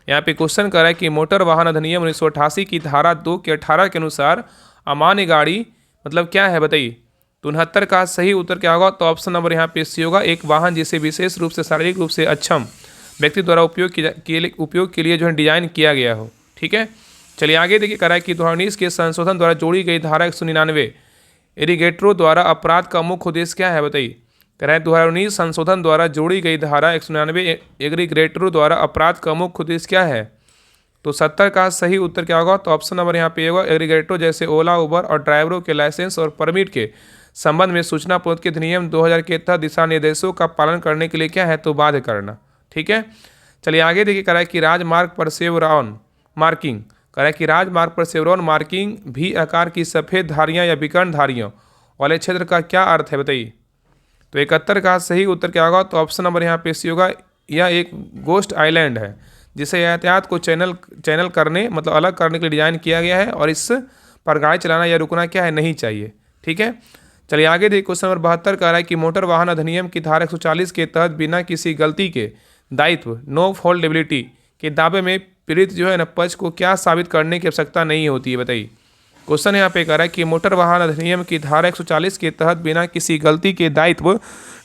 यहाँ पे क्वेश्चन करा कि मोटर वाहन अधिनियम 1988 की धारा 2 के 18 के अनुसार अमान्य गाड़ी मतलब क्या है बताइए। तो 69 का सही उत्तर क्या होगा? तो ऑप्शन नंबर यहाँ पे सी होगा। एक वाहन जिसे विशेष रूप से शारीरिक रूप से अक्षम व्यक्ति द्वारा उपयोग के लिए जो है डिजाइन किया गया हो। ठीक है, चलिए आगे देखिए। करा कि 2019 के संशोधन द्वारा जोड़ी गई धारा 199 एग्रीगेटरों द्वारा अपराध का मुख्य उद्देश्य क्या है बताइए। कह रहा है 2019 संशोधन द्वारा जोड़ी गई धारा 199 एग्रीगेटरों द्वारा अपराध का मुख्य उद्देश्य क्या है? तो 70 का सही उत्तर क्या होगा? तो ऑप्शन नंबर यहाँ पे होगा। एग्रीगेटरों जैसे ओला, उबर और ड्राइवरों के लाइसेंस और परमिट के संबंध में सूचना प्रौद्योगिकी अधिनियम 2000 के तहत दिशा निर्देशों का पालन करने के लिए क्या है तो बाध्य करना। ठीक है, चलिए आगे देखिए। कह रहा है कि राजमार्ग पर शेवरॉन मार्किंग कह रहा है कि राजमार्ग पर शेवरॉन मार्किंग भी आकार की सफ़ेद धारियाँ या विकर्ण धारियों वाले क्षेत्र का क्या अर्थ है बताइए। तो 71 का सही उत्तर क्या होगा? तो ऑप्शन नंबर यहाँ पे सी होगा। यह एक गोस्ट आइलैंड है जिसे यातायात को चैनल करने मतलब अलग करने के लिए डिजाइन किया गया है और इस पर गाड़ी चलाना या रुकना क्या है नहीं चाहिए। ठीक है, चलिए आगे देखिए। क्वेश्चन नंबर 72 कह रहा है कि मोटर वाहन अधिनियम की धारा 140 के तहत बिना किसी गलती के दायित्व नो फॉल्टेबिलिटी के दावे में पीड़ित जो है ना पक्ष को क्या साबित करने की आवश्यकता नहीं होती है बताइए। क्वेश्चन यहाँ पे कह रहा है कि मोटर वाहन अधिनियम की धारा 140 के तहत बिना किसी गलती के दायित्व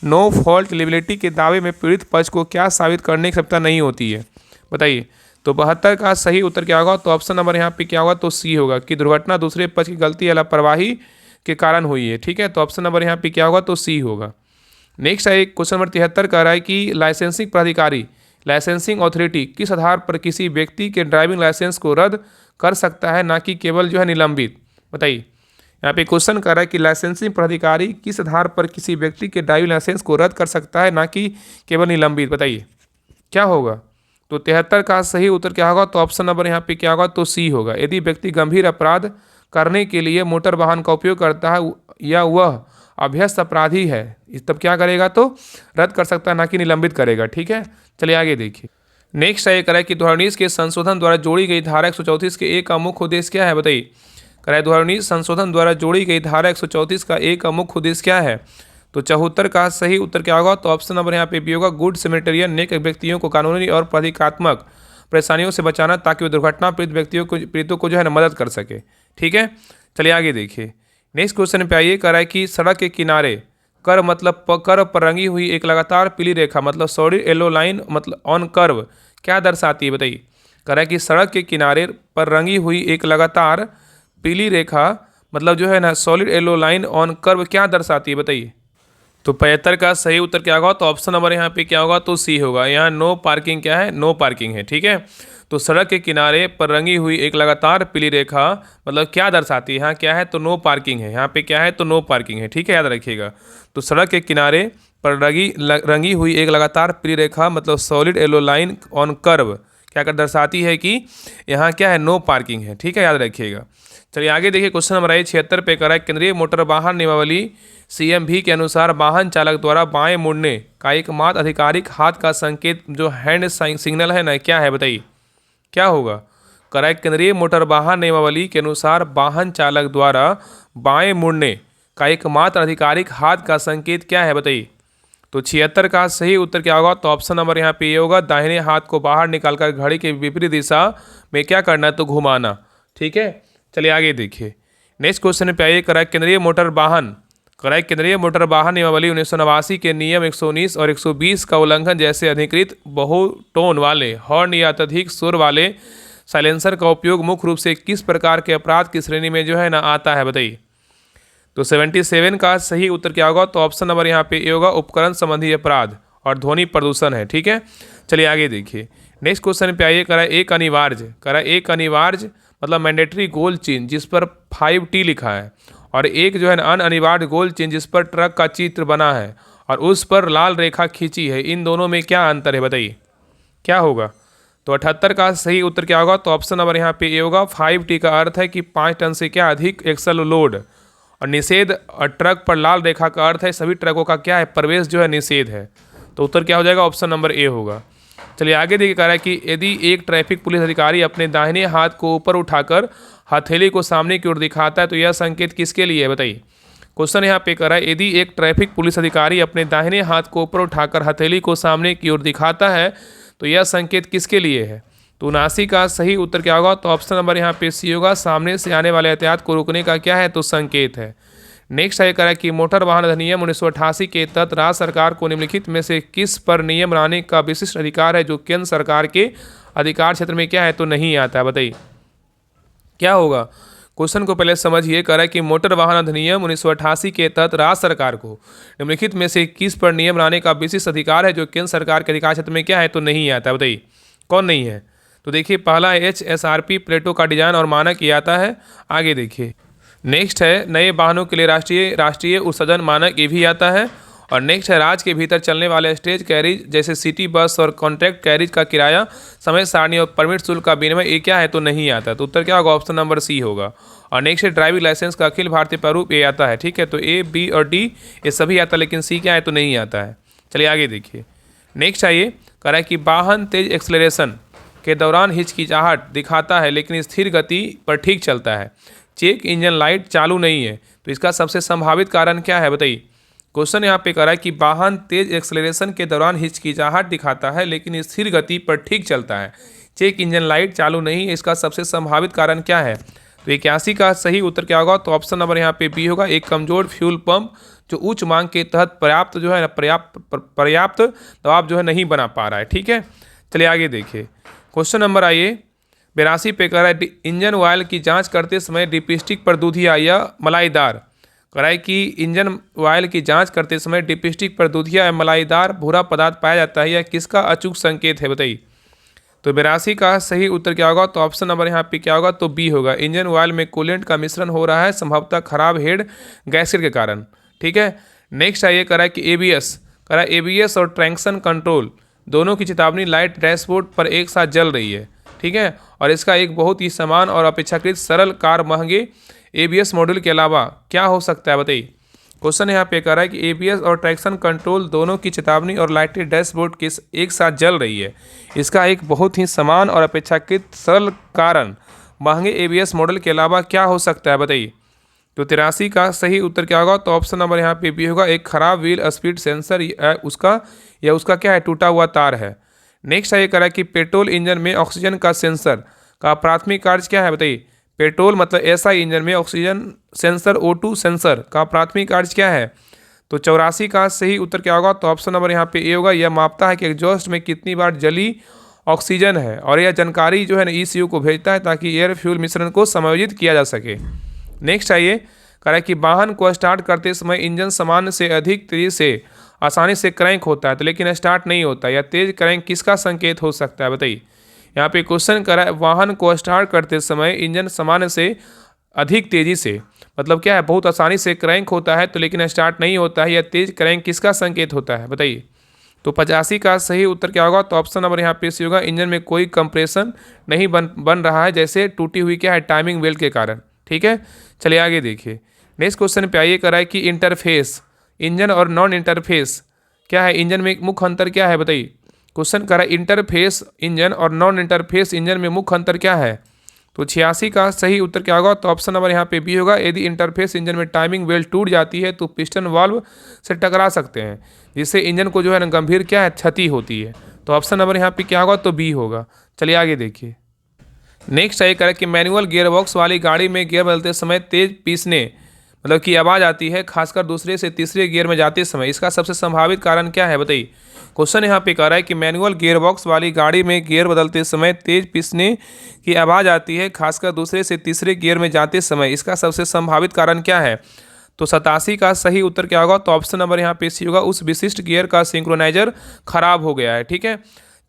नो फॉल्ट लिबिलिटी के दावे में पीड़ित पक्ष को क्या साबित करने की आवश्यकता नहीं होती है बताइए। तो 72 का सही उत्तर क्या होगा? तो ऑप्शन नंबर यहाँ पे क्या होगा? तो सी होगा कि दुर्घटना दूसरे पक्ष की गलती या लापरवाही के कारण हुई है। ठीक है, तो ऑप्शन नंबर यहाँ पे क्या होगा? तो सी होगा। नेक्स्ट है क्वेश्चन नंबर 73 कह रहा है कि लाइसेंसिंग प्राधिकारी लाइसेंसिंग अथॉरिटी किस आधार पर किसी व्यक्ति के ड्राइविंग लाइसेंस को रद्द कर सकता है ना कि केवल जो है निलंबित बताइए। यहाँ पे क्वेश्चन कर रहा है कि लाइसेंसिंग प्राधिकारी किस आधार पर किसी व्यक्ति के ड्राइविंग लाइसेंस को रद्द कर सकता है ना कि केवल निलंबित बताइए, क्या होगा? तो 73 का सही उत्तर क्या होगा? तो ऑप्शन नंबर यहाँ पे क्या होगा? तो सी होगा। यदि व्यक्ति गंभीर अपराध करने के लिए मोटर वाहन का उपयोग करता है या वह अभ्यस्त अपराधी है तब क्या करेगा? तो रद्द कर सकता है ना कि निलंबित करेगा। ठीक है, चलिए आगे देखिए। नेक्स्ट है कह रहा है कि 2019 के संशोधन द्वारा जोड़ी गई धारा 134 के ए का मुख्य उद्देश्य क्या है बताइए। कह रहा है 2019 संशोधन द्वारा जोड़ी गई धारा 134 का ए का मुख्य उद्देश्य क्या है? तो 74 का सही उत्तर क्या होगा? तो ऑप्शन नंबर यहाँ पे भी होगा। गुड सेमेटेरियन नेक व्यक्तियों को कानूनी और प्रतीकात्मक परेशानियों से बचाना ताकि वे दुर्घटना पीड़ितों को जो है ना मदद कर सके। ठीक है, चलिए आगे देखिए। नेक्स्ट क्वेश्चन पे आइए। कह रहा है कि सड़क के किनारे कर्व मतलब कर्व पर रंगी हुई एक लगातार पीली रेखा मतलब सॉलिड येलो लाइन मतलब ऑन कर्व क्या दर्शाती है बताइए। कह रहा है कि सड़क के किनारे पर रंगी हुई एक लगातार पीली रेखा मतलब जो है ना solid yellow line on curve क्या दर्शाती है बताइए। तो 75 का सही उत्तर क्या होगा? तो ऑप्शन नंबर यहाँ पे क्या होगा? तो सी होगा। यहाँ नो पार्किंग क्या है? नो पार्किंग है। ठीक है, तो सड़क के किनारे पर रंगी हुई एक लगातार पीली रेखा मतलब क्या दर्शाती है? यहाँ क्या है? तो नो पार्किंग है। यहाँ पे क्या है? तो नो पार्किंग है। ठीक है, याद रखिएगा। तो सड़क के किनारे पर रंगी हुई एक लगातार पीली रेखा मतलब solid yellow line on curve क्या कर दर्शाती है कि यहाँ क्या है? नो पार्किंग है। ठीक है, याद रखिएगा। चलिए आगे देखिए। क्वेश्चन नंबर 76 पे करा है केंद्रीय मोटर वाहन नियमावली CMV के अनुसार वाहन चालक द्वारा बाएं मुड़ने का एकमात्र आधिकारिक हाथ का संकेत जो हैंड सिग्नल है ना क्या है बताइए, क्या होगा? करा है केंद्रीय मोटर वाहन नियमावली के अनुसार वाहन चालक द्वारा बाएं मुड़ने का एकमात्र आधिकारिक हाथ का संकेत क्या है बताइए। तो 76 का सही उत्तर क्या होगा? तो ऑप्शन नंबर यहाँ पे ये होगा। दाहिने हाथ को बाहर निकालकर घड़ी के विपरीत दिशा में क्या करना है? तो घुमाना। ठीक है, चलिए आगे देखिए। नेक्स्ट क्वेश्चन पे आइए। करा केंद्रीय मोटर वाहन कराए केंद्रीय मोटर वाहन नियमावली 1989 के नियम 119 और 120 का उल्लंघन जैसे अधिकृत बहुटोन वाले हॉर्न या अत्यधिक शोर वाले साइलेंसर का उपयोग मुख्य रूप से किस प्रकार के अपराध की श्रेणी में जो है ना आता है, बताइए। तो 77 का सही उत्तर क्या होगा? तो ऑप्शन नंबर यहाँ पे ए होगा, उपकरण संबंधी अपराध और ध्वनि प्रदूषण है। ठीक है, चलिए आगे देखिए। नेक्स्ट क्वेश्चन पे आइए। करा एक अनिवार्य मतलब मैंडेटरी गोल चिन्ह जिस पर 5T लिखा है और एक जो है ना अनिवार्य गोल चिन्ह जिस पर ट्रक का चित्र बना है और उस पर लाल रेखा खींची है, इन दोनों में क्या अंतर है, बताइए क्या होगा? तो 78 का सही उत्तर क्या होगा? तो ऑप्शन नंबर यहाँ पे ए होगा। 5T का अर्थ है कि 5 टन से क्या अधिक एक्सल लोड, और निषेध और ट्रक पर लाल रेखा का अर्थ है सभी ट्रकों का क्या है, प्रवेश जो है निषेध है। तो उत्तर क्या हो जाएगा? ऑप्शन नंबर ए होगा। चलिए आगे देखिए, कह रहा है कि यदि एक ट्रैफिक पुलिस अधिकारी अपने दाहिने हाथ को ऊपर उठाकर हथेली को सामने की ओर दिखाता है तो यह संकेत किसके लिए है, बताइए। क्वेश्चन यहाँ पे कर रहा है, यदि एक ट्रैफिक पुलिस अधिकारी अपने दाहिने हाथ को ऊपर उठाकर हथेली को सामने की ओर दिखाता है तो यह संकेत किसके लिए है? तो 79 का सही उत्तर क्या होगा? तो ऑप्शन नंबर यहाँ पे सी होगा, सामने से आने वाले यातायात को रोकने का क्या है, तो संकेत है। नेक्स्ट है करा कि मोटर वाहन अधिनियम 1988 के तहत राज्य सरकार को निम्नलिखित में से किस पर नियम बनाने का विशिष्ट अधिकार है जो केंद्र सरकार के अधिकार क्षेत्र में क्या है, तो नहीं आता है, बताइए क्या होगा? क्वेश्चन को पहले समझिए। कह रहा है कि मोटर वाहन अधिनियम 1988 के तहत राज्य सरकार को निम्नलिखित में से किस पर नियम बनाने का विशिष्ट अधिकार है जो केंद्र सरकार के अधिकार क्षेत्र में क्या है, तो नहीं आता है, बताइए कौन नहीं है? तो देखिए, पहला HSRP प्लेटों का डिजाइन और मानक ये आता है। आगे देखिए, नेक्स्ट है नए वाहनों के लिए राष्ट्रीय उत्सर्जन मानक, ये भी आता है। और नेक्स्ट है राज्य के भीतर चलने वाले स्टेज कैरिज जैसे सिटी बस और कॉन्ट्रैक्ट कैरिज का किराया, समय सारणी और परमिट शुल्क का विनिमय, ये क्या है, तो नहीं आता। तो उत्तर क्या होगा? ऑप्शन नंबर सी होगा। और नेक्स्ट है ड्राइविंग लाइसेंस का अखिल भारतीय प्रारूप, ये आता है। ठीक है, तो ए, बी और डी ये सभी आता है, लेकिन सी क्या है, तो नहीं आता है। चलिए आगे देखिए। नेक्स्ट आइए, कह रहा है कि वाहन तेज एक्सेलरेशन के दौरान हिचकिचाहट दिखाता है लेकिन स्थिर गति पर ठीक चलता है, चेक इंजन लाइट चालू नहीं है, तो इसका सबसे संभावित कारण क्या है, बताइए। क्वेश्चन यहाँ पे कह रहा है कि वाहन तेज एक्सेलरेशन के दौरान हिचकिचाहट दिखाता है लेकिन स्थिर गति पर ठीक चलता है, चेक इंजन लाइट चालू नहीं है, इसका सबसे संभावित कारण क्या है? तो 81 का सही उत्तर क्या होगा? तो ऑप्शन नंबर यहाँ पे बी होगा, एक कमजोर फ्यूल पंप जो उच्च मांग के तहत पर्याप्त जो है पर्याप्त दबाव जो है नहीं बना पा रहा है। ठीक है, चलिए आगे देखिए। क्वेश्चन नंबर आइए 82 पे कह रहा है इंजन ऑयल की जांच करते समय डिपिस्टिक पर दूधिया या मलाईदार, कह रहा है कि इंजन ऑयल की जांच करते समय डिपिस्टिक पर दूधिया या मलाईदार भूरा पदार्थ पाया जाता है, यह किसका अचूक संकेत है, बताइए। तो 82 का सही उत्तर क्या होगा? तो ऑप्शन नंबर यहाँ पे क्या होगा? तो बी होगा, इंजन ऑयल में कूलेंट का मिश्रण हो रहा है संभवतः खराब हेड गैस्केट के कारण। ठीक है, नेक्स्ट आइए, कह रहा है कि एबीएस, कह रहा है एबीएस और ट्रैक्शन कंट्रोल दोनों की चेतावनी लाइट डैशबोर्ड पर एक साथ जल रही है। ठीक है, और इसका एक बहुत ही समान और अपेक्षाकृत सरल कार महंगे एबीएस मॉड्यूल के अलावा क्या हो सकता है, बताइए। क्वेश्चन यहाँ पे कह रहा है कि एबीएस और ट्रैक्शन कंट्रोल दोनों की चेतावनी और लाइटें डैशबोर्ड के एक साथ जल रही है, इसका एक बहुत ही समान और अपेक्षाकृत सरल कारण महंगे एबीएस मॉडल के अलावा क्या हो सकता है, बताइए। तो 83 का सही उत्तर क्या होगा? तो ऑप्शन नंबर यहाँ पे बी होगा, एक खराब व्हील स्पीड सेंसर उसका क्या है, टूटा हुआ तार है। नेक्स्ट ये कह रहा है कि पेट्रोल इंजन में ऑक्सीजन का सेंसर का प्राथमिक कार्य क्या है, बताइए। पेट्रोल मतलब ऐसा इंजन में ऑक्सीजन सेंसर O2 सेंसर का प्राथमिक कार्य क्या है? तो 84 का सही उत्तर क्या होगा? तो ऑप्शन नंबर यहाँ पे ए होगा, यह मापता है कि एग्जॉस्ट में कितनी बार जली ऑक्सीजन है और यह जानकारी जो है ना ECU को भेजता है ताकि एयर फ्यूल मिश्रण को समायोजित किया जा सके। नेक्स्ट आइए, कह रहा है कि वाहन को स्टार्ट करते समय इंजन सामान्य से अधिक तेजी से आसानी से क्रैंक होता है तो लेकिन स्टार्ट नहीं होता, या तेज क्रैंक किसका संकेत हो सकता है, बताइए। यहाँ पे क्वेश्चन कर रहा है वाहन को स्टार्ट करते समय इंजन सामान्य से अधिक तेजी से मतलब क्या है, बहुत आसानी से क्रैंक होता है तो लेकिन स्टार्ट नहीं होता है, या तेज क्रैंक किसका संकेत होता है, बताइए। तो 85 का सही उत्तर क्या होगा? तो ऑप्शन नंबर यहाँ पे सी होगा, इंजन में कोई कंप्रेशन नहीं बन रहा है जैसे टूटी हुई क्या है टाइमिंग बेल्ट के कारण। ठीक है, चलिए आगे देखिए। नेक्स्ट क्वेश्चन पे आइए, कर रहा है कि इंटरफेस इंजन और नॉन इंटरफेस क्या है, इंजन में मुख्य अंतर क्या है, बताइए। क्वेश्चन कर रहा है इंटरफेस इंजन और नॉन इंटरफेस इंजन में मुख्य अंतर क्या है। तो 86 का सही उत्तर क्या होगा? तो ऑप्शन नंबर यहाँ पे बी होगा, यदि इंटरफेस इंजन में टाइमिंग बेल्ट टूट जाती है तो पिस्टन वाल्व से टकरा सकते हैं जिससे इंजन को जो है ना गंभीर क्या है क्षति होती है। तो ऑप्शन नंबर यहाँ पे क्या होगा? तो बी होगा। चलिए आगे देखिए। नेक्स्ट है कि मैनुअल गियरबॉक्स वाली गाड़ी में गियर बदलते समय तेज पीसने मतलब कि आवाज़ आती है, खासकर दूसरे से तीसरे गियर में जाते समय, इसका सबसे संभावित कारण क्या है बताइए। क्वेश्चन यहाँ पे कह रहा है कि मैनुअल गियरबॉक्स वाली गाड़ी में गियर बदलते समय तेज पीसने की आवाज़ आती है, खासकर दूसरे से तीसरे गियर में जाते समय, इसका सबसे संभावित कारण क्या है। तो 87 का सही उत्तर क्या होगा, तो ऑप्शन नंबर यहाँ पे सी होगा, उस विशिष्ट गियर का सिंक्रोनाइजर खराब हो गया है। ठीक है,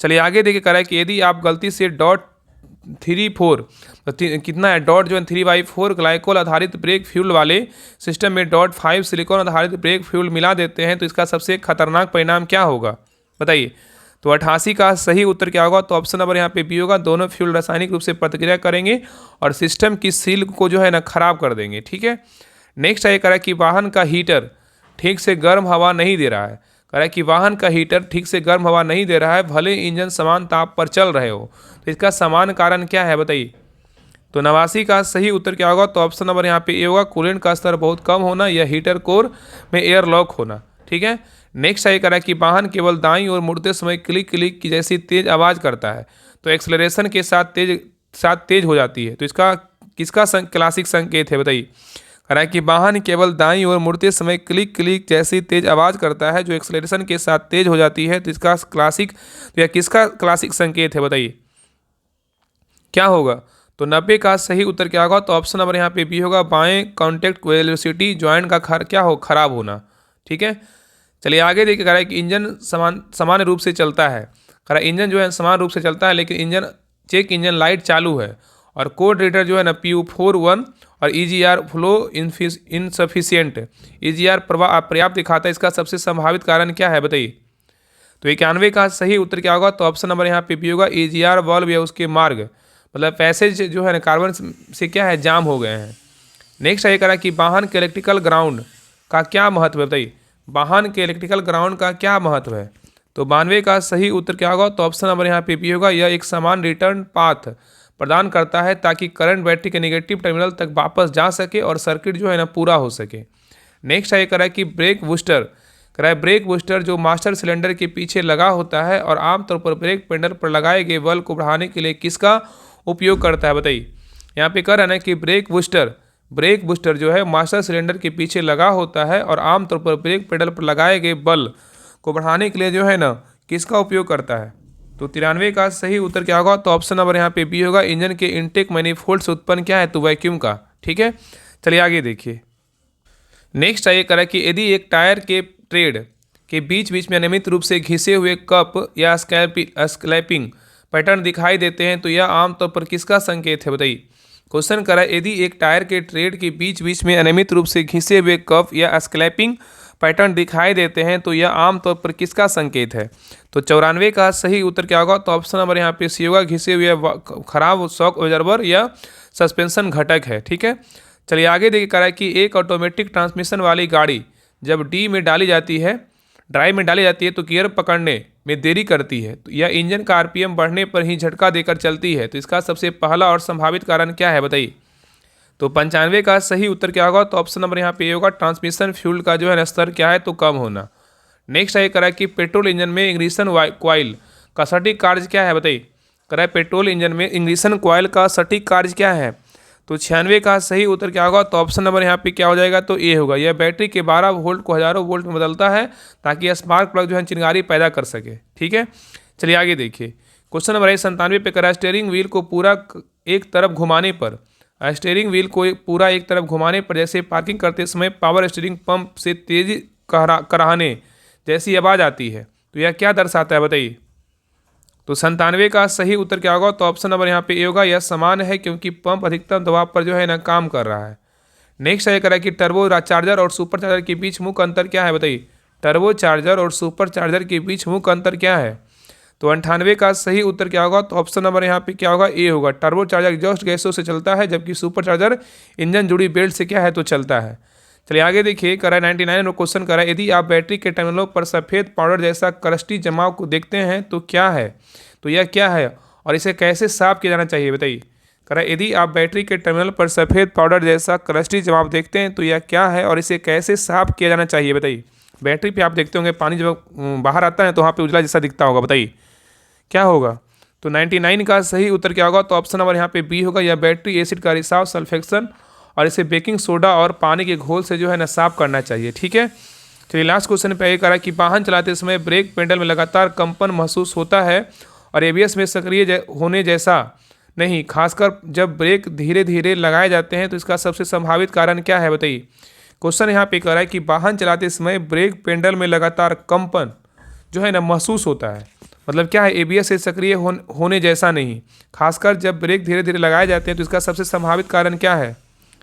चलिए आगे देखिए, कह रहा है कि यदि आप गलती से .34 तो कितना है, .3/4 ग्लाइकोल आधारित ब्रेक फ्यूल वाले सिस्टम में .5 सिलिकॉन आधारित ब्रेक फ्यूल मिला देते हैं तो इसका सबसे खतरनाक परिणाम क्या होगा बताइए। तो 88 का सही उत्तर क्या होगा, तो ऑप्शन नंबर यहाँ पे बी होगा, दोनों फ्यूल रासायनिक रूप से प्रतिक्रिया करेंगे और सिस्टम की सील को जो है ना खराब कर देंगे। ठीक है, नेक्स्ट है, कह रहा है कि वाहन का हीटर ठीक से गर्म हवा नहीं दे रहा है। कह रहा है कि वाहन का हीटर ठीक से गर्म हवा नहीं दे रहा है, भले इंजन समान ताप पर चल रहे हो, तो इसका समान कारण क्या है बताइए। तो 89 का सही उत्तर क्या होगा, तो ऑप्शन नंबर यहाँ पे ए होगा, कूलेंट का स्तर बहुत कम होना या हीटर कोर में एयर लॉक होना। ठीक है, नेक्स्ट है, कह रहा है कि वाहन केवल दाईं ओर मुड़ते समय क्लिक क्लिक की जैसी तेज आवाज़ करता है, तो एक्सेलरेशन के साथ तेज हो जाती है, तो इसका किसका क्लासिक संकेत है बताइए। कह रहा है कि वाहन केवल दाईं ओर मुड़ते समय क्लिक क्लिक जैसी तेज आवाज़ करता है जो एक्सेलरेशन के साथ तेज हो जाती है, तो इसका क्लासिक तो यह किसका क्लासिक संकेत है बताइए, क्या होगा। तो 90 का सही उत्तर क्या होगा, तो ऑप्शन नंबर यहाँ पे बी होगा, बाएं कॉन्टैक्ट वेलोसिटी जॉइंट का खराब होना। ठीक है, चलिए आगे देखिए, कह रहा है कि इंजन सामान्य रूप से चलता है। कह रहा है इंजन जो है समान रूप से चलता है, लेकिन इंजन लाइट चालू है और कोड रीडर जो है ना PU41 और EGR फ्लो इनसफिशियंट, EGR प्रवाह अपर्याप्त दिखाता है, इसका सबसे संभावित कारण क्या है बताइए। तो 91 का सही उत्तर क्या होगा, तो ऑप्शन नंबर यहाँ पे बी होगा, EGR वाल्व या उसके मार्ग, मतलब पैसेज जो है ना कार्बन से क्या है जाम हो गए हैं। नेक्स्ट है, कह रहा है कि वाहन के इलेक्ट्रिकल ग्राउंड का क्या महत्व है बताइए, वाहन के इलेक्ट्रिकल ग्राउंड का क्या महत्व है। तो 92 का सही उत्तर क्या होगा, तो ऑप्शन नंबर यहाँ पे बी होगा, यह एक समान रिटर्न पाथ प्रदान करता है ताकि करंट बैटरी के नेगेटिव टर्मिनल तक वापस जा सके और सर्किट जो है ना पूरा हो सके। नेक्स्ट है, कह रहा है कि ब्रेक बूस्टर जो मास्टर सिलेंडर के पीछे लगा होता है और आमतौर पर ब्रेक पेडल पर लगाए गए बल को बढ़ाने के लिए किसका उपयोग करता है बताइए। यहाँ पे कह रहा है ना कि ब्रेक बूस्टर जो है मास्टर सिलेंडर के पीछे लगा होता है और आमतौर पर ब्रेक पेडल पर लगाए गए बल को बढ़ाने के लिए जो है ना किसका उपयोग करता है। तो 93 का सही उत्तर क्या होगा, तो ऑप्शन नंबर यहाँ पे बी होगा, इंजन के इनटेक मैनिफोल्ड से उत्पन्न क्या है, तो वैक्यूम का। ठीक है, चलिए आगे देखिए। नेक्स्ट है, कह रहा है कि यदि एक टायर के ट्रेड के बीच बीच में अनियमित रूप से घिसे हुए कप या स्कैल्पिंग पैटर्न दिखाई देते हैं तो यह आमतौर पर किसका संकेत है बताइए। क्वेश्चन कर रहा है, यदि एक टायर के ट्रेड के बीच बीच में अनियमित रूप से घिसे हुए कप या स्कैल्पिंग पैटर्न दिखाई देते हैं तो यह आमतौर पर किसका संकेत है। तो 94 का सही उत्तर क्या होगा, तो ऑप्शन नंबर यहाँ पे सी होगा, घिसे हुए खराब शॉक ऑब्जर्वर या सस्पेंशन घटक है। ठीक है, चलिए आगे देखिए, कह रहा है कि एक ऑटोमेटिक ट्रांसमिशन वाली गाड़ी जब ड्राइव में डाली जाती है तो गियर पकड़ने में देरी करती है, तो यह इंजन का RPM बढ़ने पर ही झटका देकर चलती है, तो इसका सबसे पहला और संभावित कारण क्या है बताइए। तो 95 का सही उत्तर क्या होगा, तो ऑप्शन नंबर यहाँ पे ये होगा, ट्रांसमिशन फ्यूल का जो है स्तर क्या है, तो कम होना। नेक्स्ट है, कह रहा है कि पेट्रोल इंजन में इग्निशन कॉइल का सटीक कार्य क्या है बताइए। कह रहा है पेट्रोल इंजन में इग्निशन कॉइल का सटीक कार्य क्या है। तो 96 का सही उत्तर क्या होगा, तो ऑप्शन नंबर यहाँ पे क्या हो जाएगा, तो ए होगा, यह बैटरी के 12 वोल्ट को हजारों वोल्ट में बदलता है ताकि यह स्पार्क प्लग जो है चिंगारी पैदा कर सके। ठीक है, चलिए आगे देखिए। क्वेश्चन नंबर 97 पे, कह रहा है स्टीयरिंग व्हील को पूरा एक तरफ घुमाने पर जैसे पार्किंग करते समय पावर स्टीयरिंग पंप से तेज कराहने जैसी आवाज़ आती है, तो यह क्या दर्शाता है बताइए। तो 97 का सही उत्तर क्या होगा, तो ऑप्शन नंबर यहाँ पे ए होगा, यह समान है क्योंकि पंप अधिकतम दबाव पर जो है ना काम कर रहा है। नेक्स्ट है, कह रहा है कि टर्बो चार्जर और सुपर चार्जर के बीच मुख्य अंतर क्या है बताइए। टर्बो चार्जर और सुपर चार्जर के बीच मुख्य अंतर क्या है। तो 98 का सही उत्तर क्या होगा, तो ऑप्शन नंबर यहाँ पे क्या होगा, ए होगा, टर्बो चार्जर एग्जॉस्ट गैसों से चलता है जबकि सुपर चार्जर इंजन जुड़ी बेल्ट से क्या है, तो चलता है। चलिए आगे देखिए, कह रहा है 99 में क्वेश्चन करा है, यदि आप बैटरी के टर्मिनलों पर सफ़ेद पाउडर जैसा क्रस्टी जमाव को देखते हैं तो क्या है, तो यह क्या है और इसे कैसे साफ किया जाना चाहिए बताइए। कह रहा है, यदि आप बैटरी के टर्मिनल पर सफ़ेद पाउडर जैसा क्रस्टी जमाव देखते हैं तो यह क्या है और इसे कैसे साफ किया जाना चाहिए बताइए। बैटरी पे आप देखते होंगे पानी जब बाहर आता है तो वहाँ पे उजला जैसा दिखता होगा, बताइए क्या होगा। तो 99 का सही उत्तर क्या होगा, तो ऑप्शन नंबर यहाँ पे बी होगा, यह बैटरी एसिड का रिसाव सल्फेक्शन और इसे बेकिंग सोडा और पानी के घोल से जो है ना साफ करना चाहिए। ठीक है, चलिए लास्ट क्वेश्चन पे ये करा कि वाहन चलाते समय ब्रेक पेडल में लगातार कंपन महसूस होता है और एबीएस में सक्रिय होने जैसा नहीं, खासकर जब ब्रेक धीरे धीरे लगाए जाते हैं, तो इसका सबसे संभावित कारण क्या है बताइए। क्वेश्चन यहाँ पे कह रहा है कि वाहन चलाते समय ब्रेक पेडल में लगातार कंपन जो है ना महसूस होता है, मतलब क्या है, एबीएस से सक्रिय होने जैसा नहीं, खासकर जब ब्रेक धीरे धीरे लगाए जाते हैं, तो इसका सबसे संभावित कारण क्या है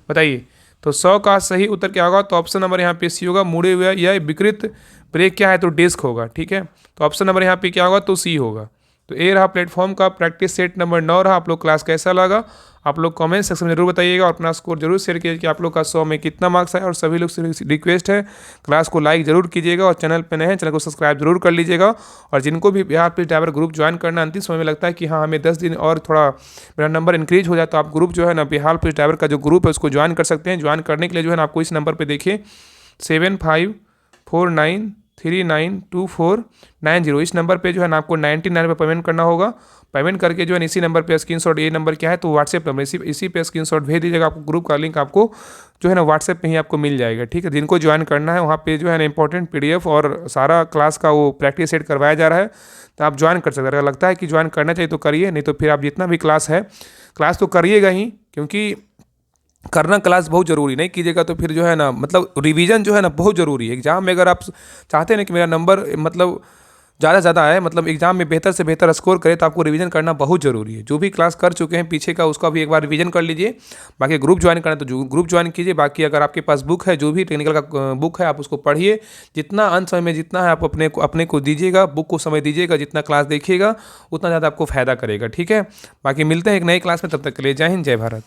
बताइए। तो 100 का सही उत्तर क्या होगा, तो ऑप्शन नंबर यहाँ पे सी होगा, मुड़े हुए या विकृत ब्रेक क्या है, तो डिस्क होगा। ठीक है, तो ऑप्शन नंबर यहाँ पे क्या होगा, तो सी होगा। तो ये रहा प्लेटफॉर्म का प्रैक्टिस सेट नंबर 9 रहा। आप लोग क्लास कैसा लगा आप लोग कमेंट सेक्शन में जरूर बताइएगा और अपना स्कोर जरूर शेयर कीजिए कि आप लोग का 100 में कितना मार्क्स आया। और सभी लोग से रिक्वेस्ट है क्लास को लाइक जरूर कीजिएगा और चैनल पे नए हैं चैनल को सब्सक्राइब जरूर कर लीजिएगा। और जिनको भी Bihar police driver group join करना अंतिम समय में लगता है कि हाँ हमें 10 दिन और थोड़ा मेरा नंबर इंक्रीज हो जाए, तो आप ग्रुप जो है ना बिहार पुलिस ड्राइवर का जो ग्रुप है उसको ज्वाइन कर सकते हैं। ज्वाइन करने के लिए जो है ना आपको इस नंबर पर देखिए 7549392490, इस नंबर पे जो है ना आपको 99 पे पेमेंट करना होगा। पेमेंट करके जो है इसी नंबर पे स्क्रीनशॉट, ये नंबर क्या है तो व्हाट्सएप नंबर, इसी पे स्क्रीनशॉट भेज दीजिएगा। आपको ग्रुप का लिंक आपको जो है ना व्हाट्सएप पे ही आपको मिल जाएगा। ठीक है, जिनको ज्वाइन करना है वहाँ पे जो है ना इंपॉर्टेंट पीडीएफ और सारा क्लास का वो प्रैक्टिस सेट करवाया जा रहा है, तो आप ज्वाइन कर सकते हैं। अगर लगता है कि ज्वाइन करना चाहिए तो करिए, नहीं तो फिर आप जितना भी क्लास है क्लास तो करिएगा ही, क्योंकि करना क्लास बहुत ज़रूरी, नहीं कीजिएगा तो फिर जो है ना मतलब रिवीजन जो है ना बहुत ज़रूरी है। एग्जाम में अगर आप चाहते हैं ना कि मेरा नंबर मतलब ज़्यादा से ज़्यादा आए, मतलब एग्जाम में बेहतर से बेहतर स्कोर करे, तो आपको रिवीजन करना बहुत ज़रूरी है। जो भी क्लास कर चुके हैं पीछे का उसका भी एक बार रिवीजन कर लीजिए। बाकी ग्रुप ज्वाइन करना तो जो ग्रुप ज्वाइन कीजिए। बाकी अगर आपके पास बुक है, जो भी टेक्निकल का बुक है आप उसको पढ़िए, जितना अंत समय में जितना है आप अपने को दीजिएगा, बुक को समय दीजिएगा, जितना क्लास देखिएगा उतना ज़्यादा आपको फायदा करेगा। ठीक है, बाकी मिलते हैं एक नई क्लास में, तब तक के लिए जय हिंद जय भारत।